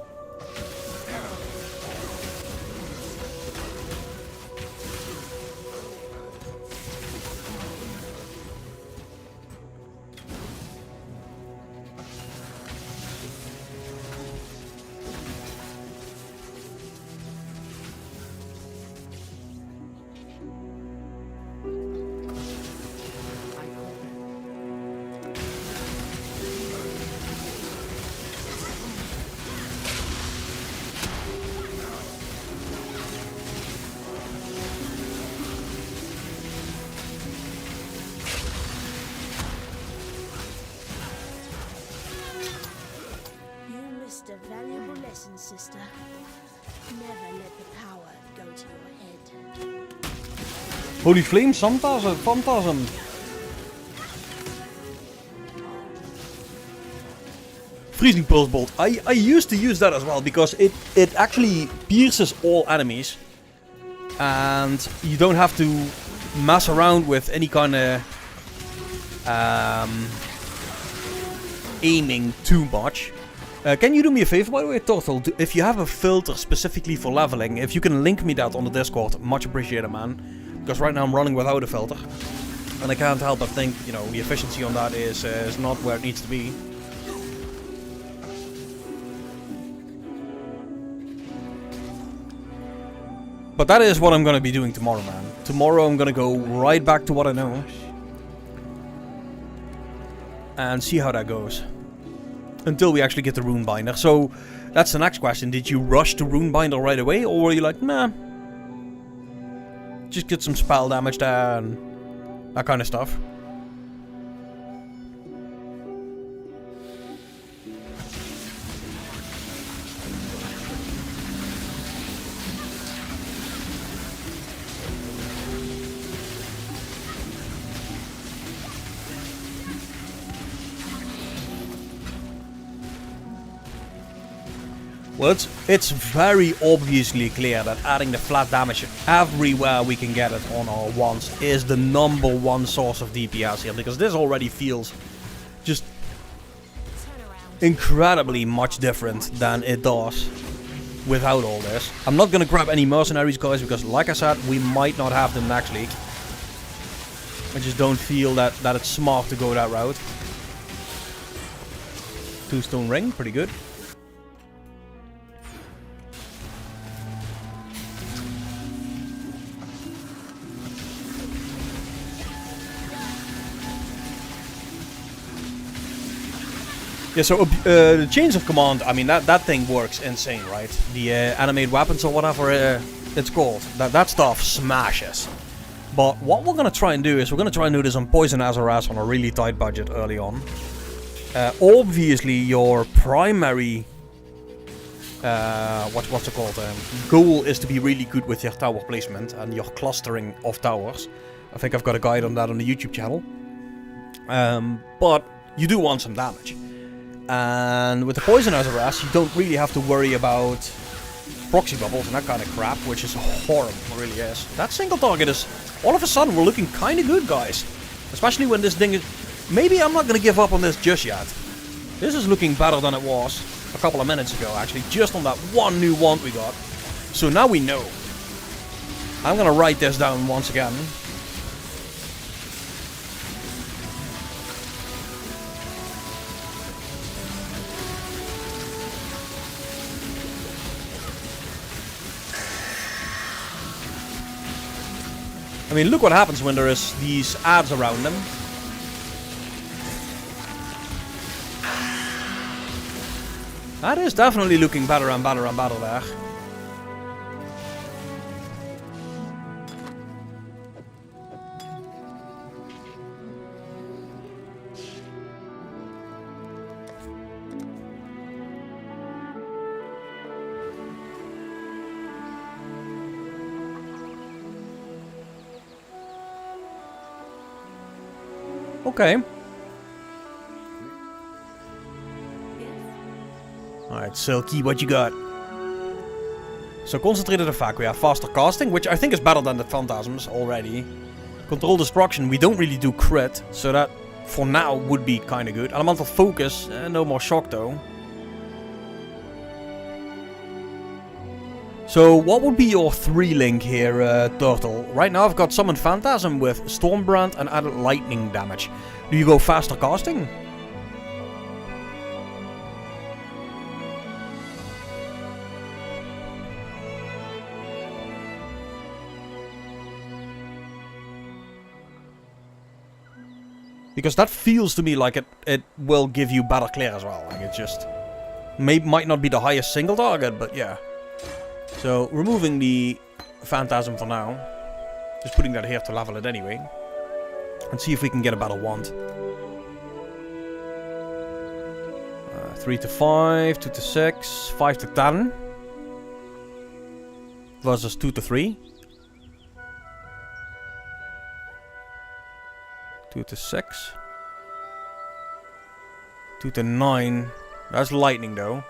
A valuable lesson, sister. Never let the power go to your head. Holy flame, phantasm. Freezing pulse bolt. I used to use that as well because it actually pierces all enemies, and you don't have to mess around with any kind of aiming too much. Can you do me a favor, by the way, Turtle? If you have a filter specifically for leveling, if you can link me that on the Discord, much appreciated, man. Because right now I'm running without a filter. And I can't help but think, you know, the efficiency on that is not where it needs to be. But that is what I'm going to be doing tomorrow, man. Tomorrow I'm going to go right back to what I know. And see how that goes. Until we actually get the Rune Binder. So, that's the next question. Did you rush to Rune Binder right away? Or were you like, nah. Just get some spell damage there and that kind of stuff. Well, it's very obviously clear that adding the flat damage everywhere we can get it on our wands is the #1 source of DPS here, because this already feels just incredibly much different than it does without all this. I'm not gonna grab any mercenaries, guys, because like I said, we might not have them next league. I just don't feel that it's smart to go that route. 2-stone ring, pretty good. Yeah, so the chains of command, I mean, that thing works insane, right? The animate weapons or whatever it's called, that stuff smashes. But what we're going to try and do is we're going to try and do this on Poison Azarath on a really tight budget early on. Obviously, your primary, what's it called, goal is to be really good with your tower placement and your clustering of towers. I think I've got a guide on that on the YouTube channel. But you do want some damage. And with the Poisonous Arrest, you don't really have to worry about proxy bubbles and that kind of crap, which is horrible, it really is. That single target is, all of a sudden, we're looking kind of good, guys. Especially when this thing is... Maybe I'm not going to give up on this just yet. This is looking better than it was a couple of minutes ago, actually, just on that one new wand we got. So now we know. I'm going to write this down once again. I mean, look what happens when there is these ads around them. That is definitely looking better and better and better there. Okay. Alright, Silky, what you got? So, concentrated attack, we have faster casting, which I think is better than the Phantasms already. Control destruction, we don't really do crit, so that for now would be kind of good. Elemental focus, no more shock though. So, what would be your 3-link here, Turtle? Right now I've got Summon Phantasm with Stormbrand and added lightning damage. Do you go faster casting? Because that feels to me like it will give you better clear as well. Like it just might not be the highest single target, but yeah. So removing the Phantasm for now. Just putting that here to level it anyway. And see if we can get a better wand. 3 to 5, 2 to 6, 5 to 10. Versus 2 to 3. 2 to 6. 2 to 9. That's lightning though.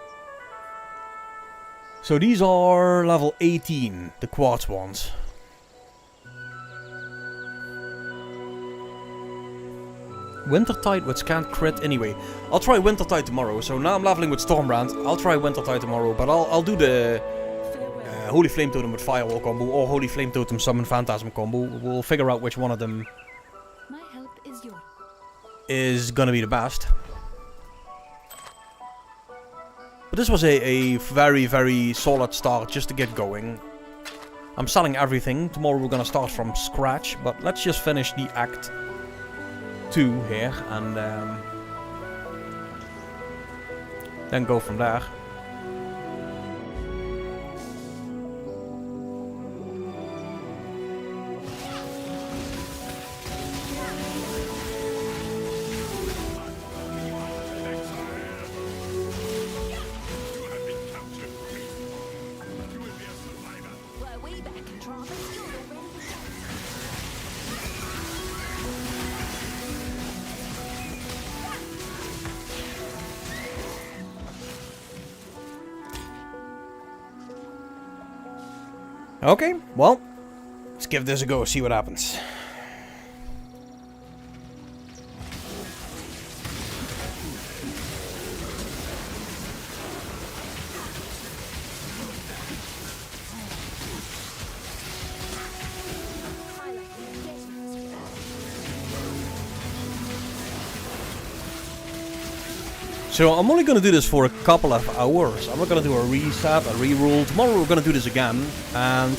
So these are level 18, the quartz ones. Wintertide, which can't crit anyway. I'll try Wintertide tomorrow. So now I'm leveling with Stormbrand. I'll try Wintertide tomorrow, but I'll do the Holy Flame Totem with Firewall combo or Holy Flame Totem Summon Phantasm combo. We'll figure out which one of them is gonna be the best. But this was a very, very solid start just to get going. I'm selling everything. Tomorrow we're gonna start from scratch, but let's just finish the Act 2 here and then go from there. Okay, well, let's give this a go, see what happens. So I'm only going to do this for a couple of hours. I'm not going to do a reset, a reroll. Tomorrow we're going to do this again. And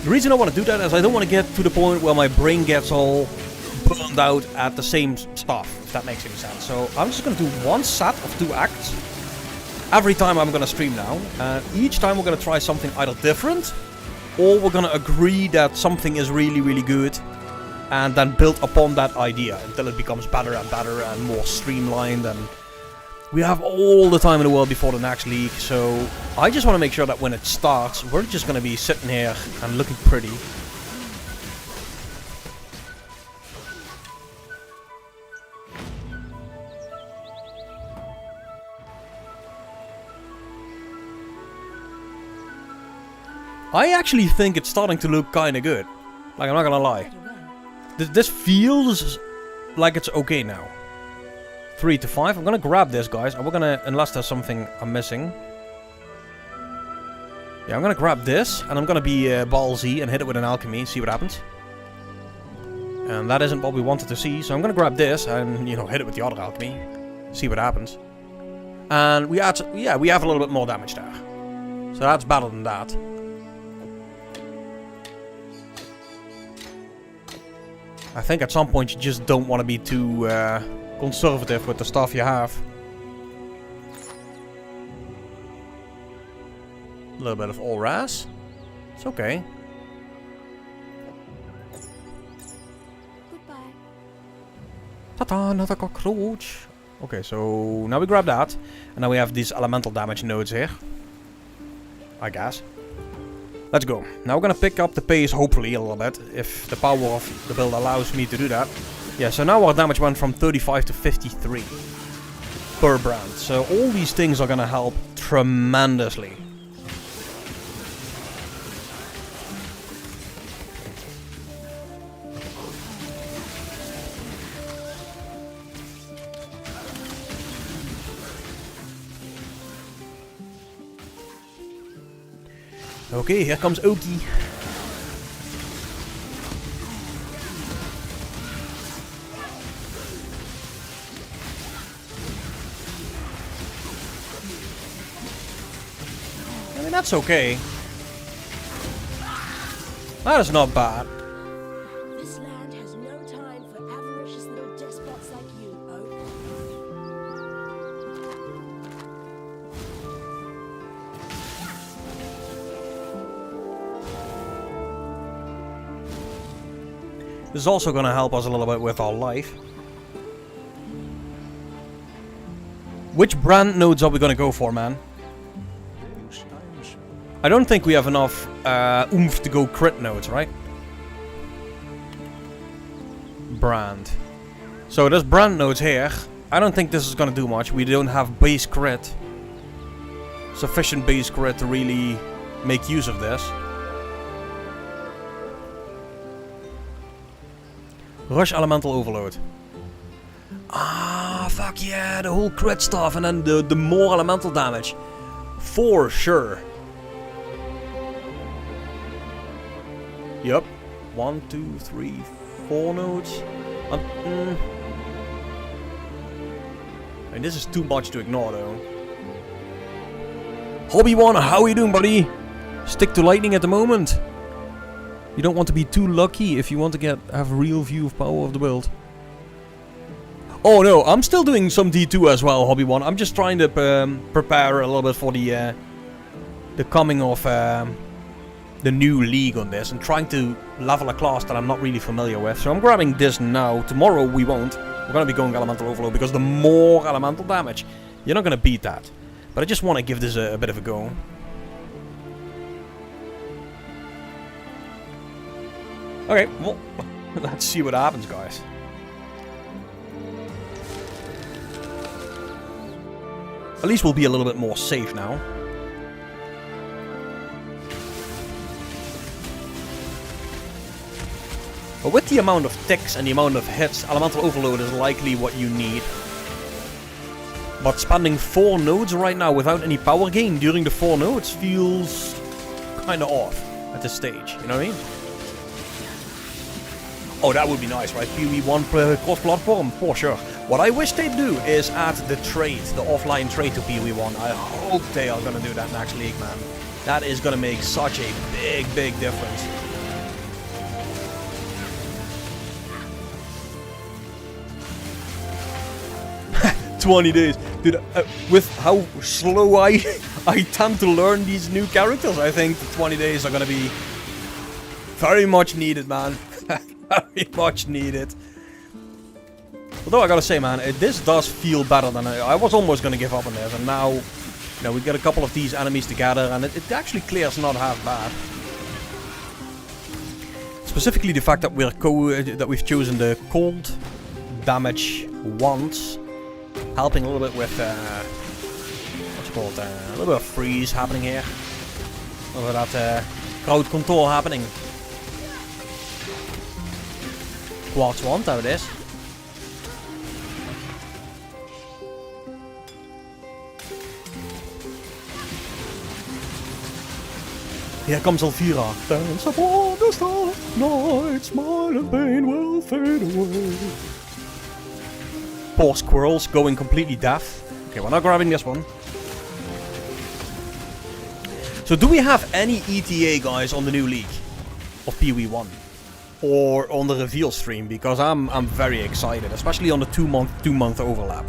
the reason I want to do that is I don't want to get to the point where my brain gets all burned out at the same stuff, if that makes any sense. So I'm just going to do one set of 2 acts every time I'm going to stream now. And each time we're going to try something either different, or we're going to agree that something is really, really good. And then build upon that idea until it becomes better and better and more streamlined. And we have all the time in the world before the next league, so I just want to make sure that when it starts, we're just going to be sitting here and looking pretty. I actually think it's starting to look kinda good. Like, I'm not gonna lie. This feels like it's okay now. 3 to 5. I'm gonna grab this, guys. We're gonna, unless there's something I'm missing. Yeah, I'm gonna grab this, and I'm gonna be ballsy and hit it with an alchemy, see what happens. And that isn't what we wanted to see, so I'm gonna grab this and, you know, hit it with the other alchemy, see what happens. And we add, yeah, we have a little bit more damage there. So that's better than that. I think at some point you just don't want to be too conservative with the stuff you have. A little bit of all ras. It's okay. Goodbye. Ta-ta, another cockroach. Okay, so now we grab that. And now we have these elemental damage nodes here. I guess. Let's go. Now we're gonna pick up the pace, hopefully, a little bit. If the power of the build allows me to do that. Yeah, so now our damage went from 35 to 53. Per brand. So all these things are gonna help tremendously. Okay, here comes Oki. I mean, that's okay. That is not bad. This land has no time for avaricious little despots like you, Oak. This is also going to help us a little bit with our life. Which brand nodes are we going to go for, man? I don't think we have enough oomph to go crit nodes, right? Brand. So there's brand nodes here. I don't think this is going to do much. We don't have base crit. Sufficient base crit to really make use of this. Rush Elemental Overload. Ah, fuck yeah, the whole crit stuff and then the more elemental damage. For sure. Yup. 1, 2, 3, 4 nodes. And this is too much to ignore though. Hobby1, how are you doing, buddy? Stick to lightning at the moment. You don't want to be too lucky if you want to have a real view of power of the build. Oh no, I'm still doing some D2 as well, Hobby1. I'm just trying to prepare a little bit for the coming of the new league on this and trying to level a class that I'm not really familiar with. So I'm grabbing this now. Tomorrow we won't. We're going to be going Elemental Overload because the more elemental damage, you're not going to beat that. But I just want to give this a bit of a go. Okay, well, let's see what happens, guys. At least we'll be a little bit more safe now. But with the amount of ticks and the amount of hits, Elemental Overload is likely what you need. But spending 4 nodes right now without any power gain during the 4 nodes feels kinda off at this stage, you know what I mean? Oh, that would be nice, right? PoE 1 cross-platform, for sure. What I wish they'd do is add the trade, the offline trade to PoE 1. I hope they are gonna do that next league, man. That is gonna make such a big, big difference. "20 days. Dude, with how slow I tend to learn these new characters, I think the 20 days are gonna be very much needed, man. Very much needed. Although I gotta say, man, this does feel better than I was almost gonna give up on this, and now, you know, we get a couple of these enemies together, and it actually clears not half bad. Specifically, the fact that we've chosen the cold damage once, helping a little bit with what's it called, a little bit of freeze happening here. Over that crowd control happening. Quartz wand, how it is. Here comes Elvira. Dance upon the starry night, smile and pain will fade away. Poor squirrels going completely deaf. Okay, we're not grabbing this one. So do we have any ETA guys on the new league of PoE 1? Or on the reveal stream? Because I'm very excited, especially on the two month overlap.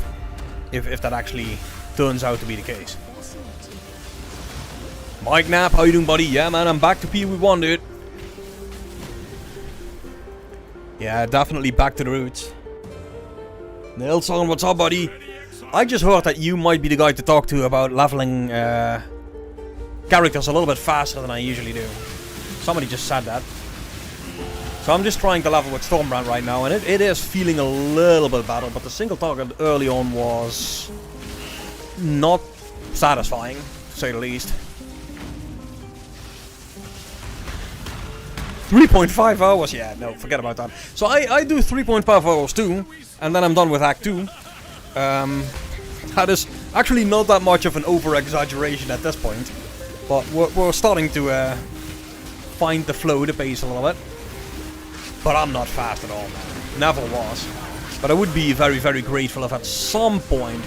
If that actually turns out to be the case. Mike Knapp, how you doing, buddy? Yeah, man, I'm back to PoE 1, dude. Yeah, definitely back to the roots. Nilsson, what's up, buddy? I just heard that you might be the guy to talk to about leveling characters a little bit faster than I usually do. Somebody just said that. So I'm just trying to level with Stormbrand right now, and it is feeling a little bit better, but the single target early on was not satisfying, to say the least. 3.5 hours? Yeah, no, forget about that. So I do 3.5 hours too, and then I'm done with Act 2. That is actually not that much of an over-exaggeration at this point. But we're starting to find the flow, the pace a little bit. But I'm not fast at all, man. Never was. But I would be very, very grateful if at some point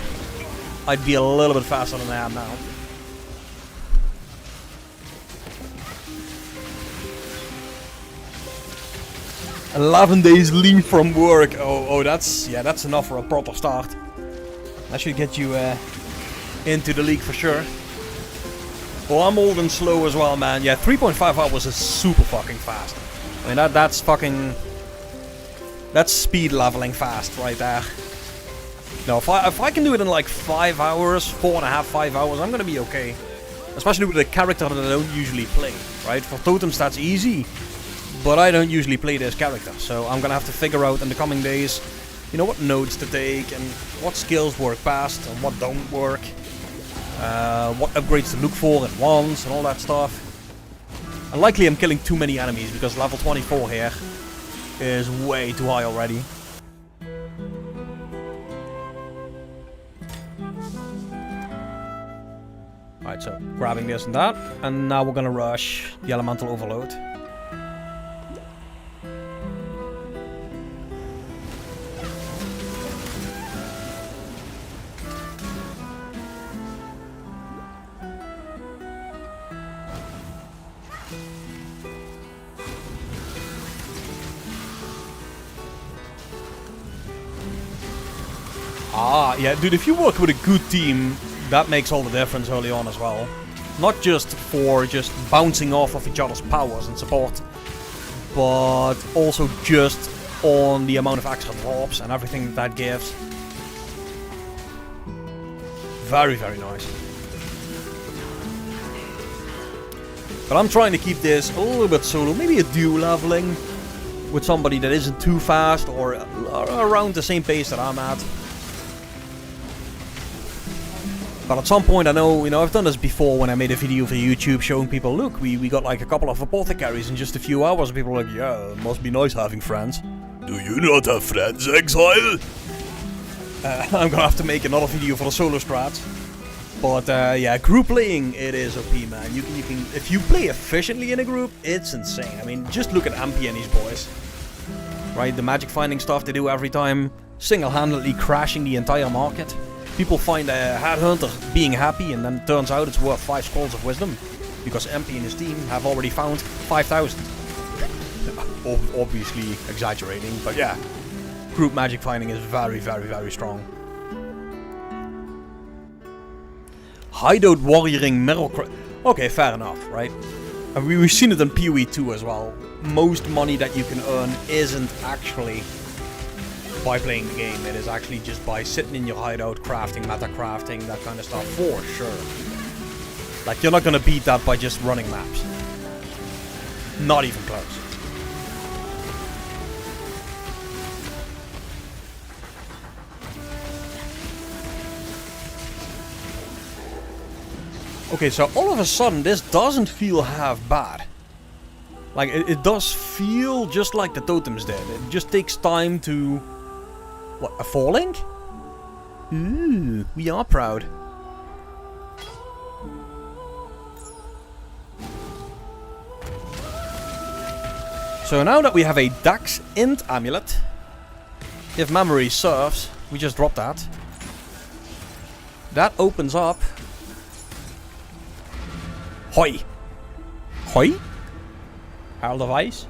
I'd be a little bit faster than I am now. 11 days leave from work. Oh, that's enough for a proper start. That should get you into the league for sure. Well, I'm old and slow as well, man. Yeah, 3.5 hours is super fucking fast. I mean, that's speed leveling fast right there. No, if I can do it in like 5 hours, 4.5, 5 hours, I'm gonna be okay. Especially with a character that I don't usually play, right? For totems that's easy, but I don't usually play this character, so I'm gonna have to figure out in the coming days, you know, what nodes to take and what skills work best and what don't work. What upgrades to look for at once and all that stuff. And likely I'm killing too many enemies because level 24 here is way too high already. Alright, so grabbing this and that, and now we're gonna rush the elemental overload. Ah, yeah, dude, if you work with a good team, that makes all the difference early on as well. Not just for just bouncing off of each other's powers and support, but also just on the amount of extra drops and everything that gives. Very, very nice. But I'm trying to keep this a little bit solo, maybe a duo leveling with somebody that isn't too fast or around the same pace that I'm at. But at some point, I know, you know, I've done this before when I made a video for YouTube showing people, look, we got like a couple of apothecaries in just a few hours. And people are like, yeah, it must be nice having friends. Do you not have friends, Exile? I'm gonna have to make another video for the solo strats. But yeah, group playing, it is OP, man. You can, if you play efficiently in a group, it's insane. I mean, just look at Ampy and these boys. Right, the magic finding stuff they do every time, single-handedly crashing the entire market. People find a headhunter being happy, and then it turns out it's worth 5 scrolls of wisdom. Because MP and his team have already found 5,000. Obviously exaggerating, but yeah. Group magic finding is very, very, very strong. Hideout warrioring mirror. Okay, fair enough, right? And we've seen it in PoE 2 as well. Most money that you can earn isn't actually by playing the game. It is actually just by sitting in your hideout, crafting, meta crafting, that kind of stuff, for sure. Like, you're not gonna beat that by just running maps. Not even close. Okay, so all of a sudden this doesn't feel half bad. Like, it does feel just like the totems did. It just takes time to... What, a falling? Ooh, we are proud. So now that we have a Dax Int Amulet, if memory serves, we just drop that. That opens up... Hoi! Hoi? Herald of Ice?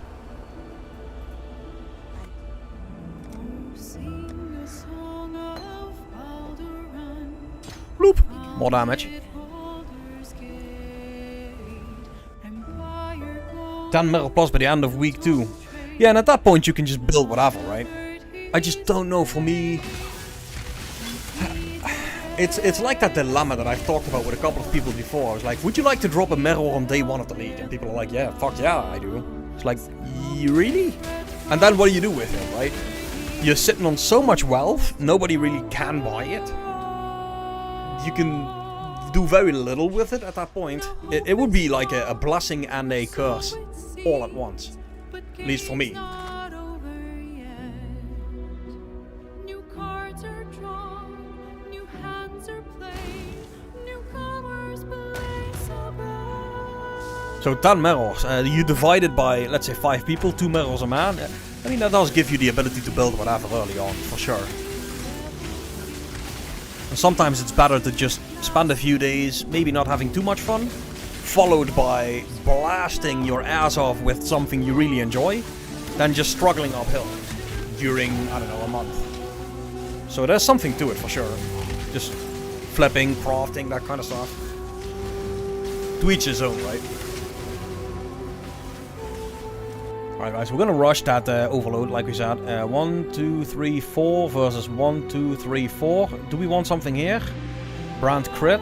Bloop! More damage. 10 metal plus by the end of week 2. Yeah, and at that point you can just build whatever, right? I just don't know, for me... It's like that dilemma that I've talked about with a couple of people before. I was like, would you like to drop a mirror on day 1 of the league? And people are like, yeah, fuck yeah, I do. It's like, really? And then what do you do with it, right? You're sitting on so much wealth, nobody really can buy it. You can do very little with it at that point. It would be like a blessing and a curse all at once. At least for me. So 10 mirrors, you divide it by, let's say, 5 people, 2 mirrors a man. I mean, that does give you the ability to build whatever early on, for sure. And sometimes it's better to just spend a few days, maybe not having too much fun, followed by blasting your ass off with something you really enjoy, than just struggling uphill during, I don't know, a month. So there's something to it, for sure. Just flipping, crafting, that kind of stuff. To each his own, right? Alright guys, we're gonna rush that overload, like we said. 1, 2, 3, 4 versus 1, 2, 3, 4. Do we want something here? Brand crit.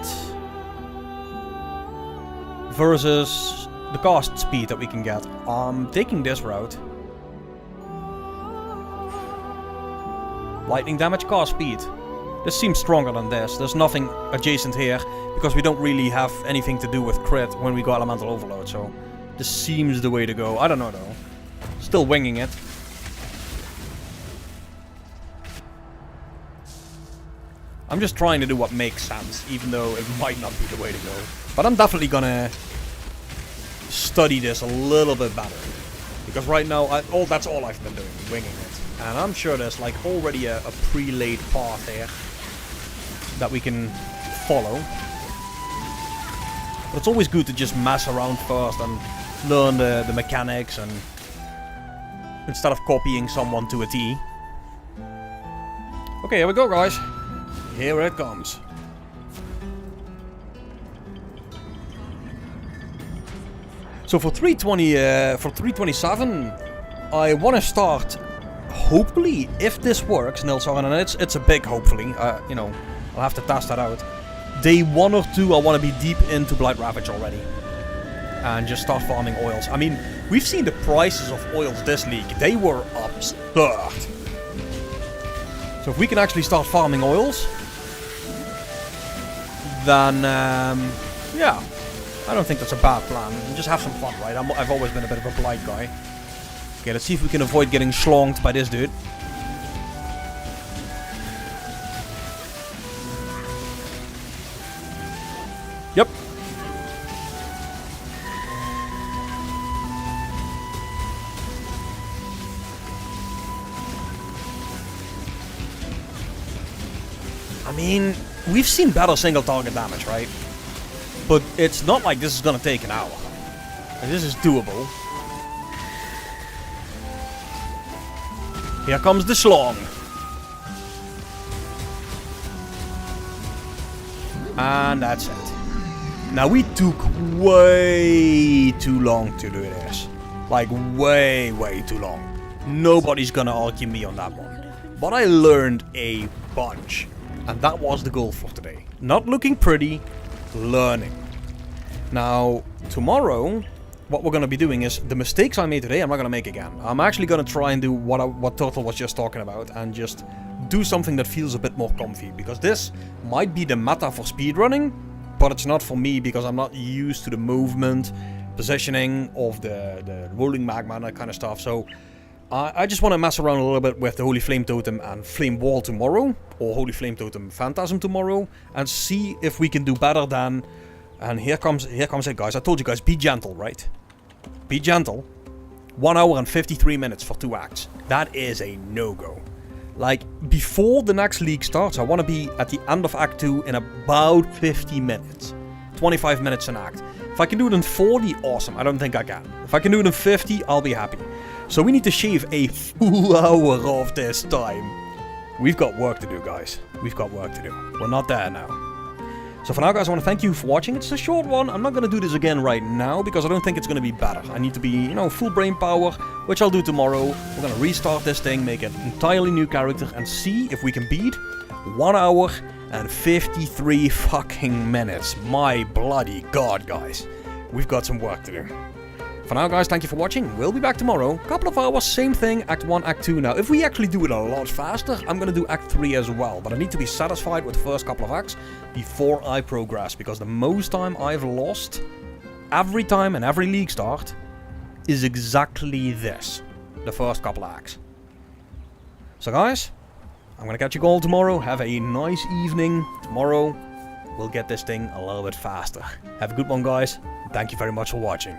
Versus the cast speed that we can get. I'm taking this route. Lightning damage, cast speed. This seems stronger than this. There's nothing adjacent here, because we don't really have anything to do with crit when we go elemental overload, so this seems the way to go. I don't know though. Still winging it. I'm just trying to do what makes sense, even though it might not be the way to go. But I'm definitely gonna study this a little bit better. Because right now, that's all I've been doing, winging it. And I'm sure there's like already a pre-laid path here that we can follow. But it's always good to just mess around first and learn the mechanics, and instead of copying someone to a T. Okay, here we go, guys. Here it comes. So for 327, I want to start. Hopefully, if this works, Nilsson, and it's a big hopefully. You know, I'll have to test that out. Day 1 or 2, I want to be deep into Blight Ravage already. And just start farming oils. I mean, we've seen the prices of oils this league. They were absurd. So if we can actually start farming oils, then, yeah. I don't think that's a bad plan. And just have some fun, right? I've always been a bit of a Blight guy. Okay, let's see if we can avoid getting schlonged by this dude. Yep. I mean, we've seen better single target damage, right? But it's not like this is gonna take an hour. And this is doable. Here comes the schlong. And that's it. Now we took way too long to do this. Like way too long. Nobody's gonna argue me on that one. But I learned a bunch. And that was the goal for today. Not looking pretty, learning. Now, tomorrow, what we're going to be doing is, the mistakes I made today, I'm not going to make again. I'm actually going to try and do what Turtle was just talking about, and just do something that feels a bit more comfy. Because this might be the meta for speedrunning, but it's not for me because I'm not used to the movement, positioning of the rolling magma and that kind of stuff. So I just want to mess around a little bit with the Holy Flame Totem and Flame Wall tomorrow, or Holy Flame Totem Phantasm tomorrow, and see if we can do better than... And here comes it, guys. I told you guys, be gentle, right? Be gentle. 1 hour and 53 minutes for 2 acts. That is a no-go. Like, before the next league starts, I want to be at the end of Act 2 in about 50 minutes. 25 minutes an act. If I can do it in 40, awesome. I don't think I can. If I can do it in 50, I'll be happy. So we need to shave a full hour of this time. We've got work to do, guys. We've got work to do. We're not there now. So for now, guys, I want to thank you for watching. It's a short one. I'm not going to do this again right now because I don't think it's going to be better. I need to be, you know, full brain power, which I'll do tomorrow. We're going to restart this thing, make an entirely new character, and see if we can beat 1 hour and 53 fucking minutes. My bloody god, guys. We've got some work to do. For now, guys, thank you for watching. We'll be back tomorrow. Couple of hours, same thing, Act 1, Act 2. Now, if we actually do it a lot faster, I'm going to do Act 3 as well. But I need to be satisfied with the first couple of acts before I progress. Because the most time I've lost, every time in every league start, is exactly this. The first couple of acts. So, guys, I'm going to catch you all tomorrow. Have a nice evening. Tomorrow, we'll get this thing a little bit faster. Have a good one, guys. Thank you very much for watching.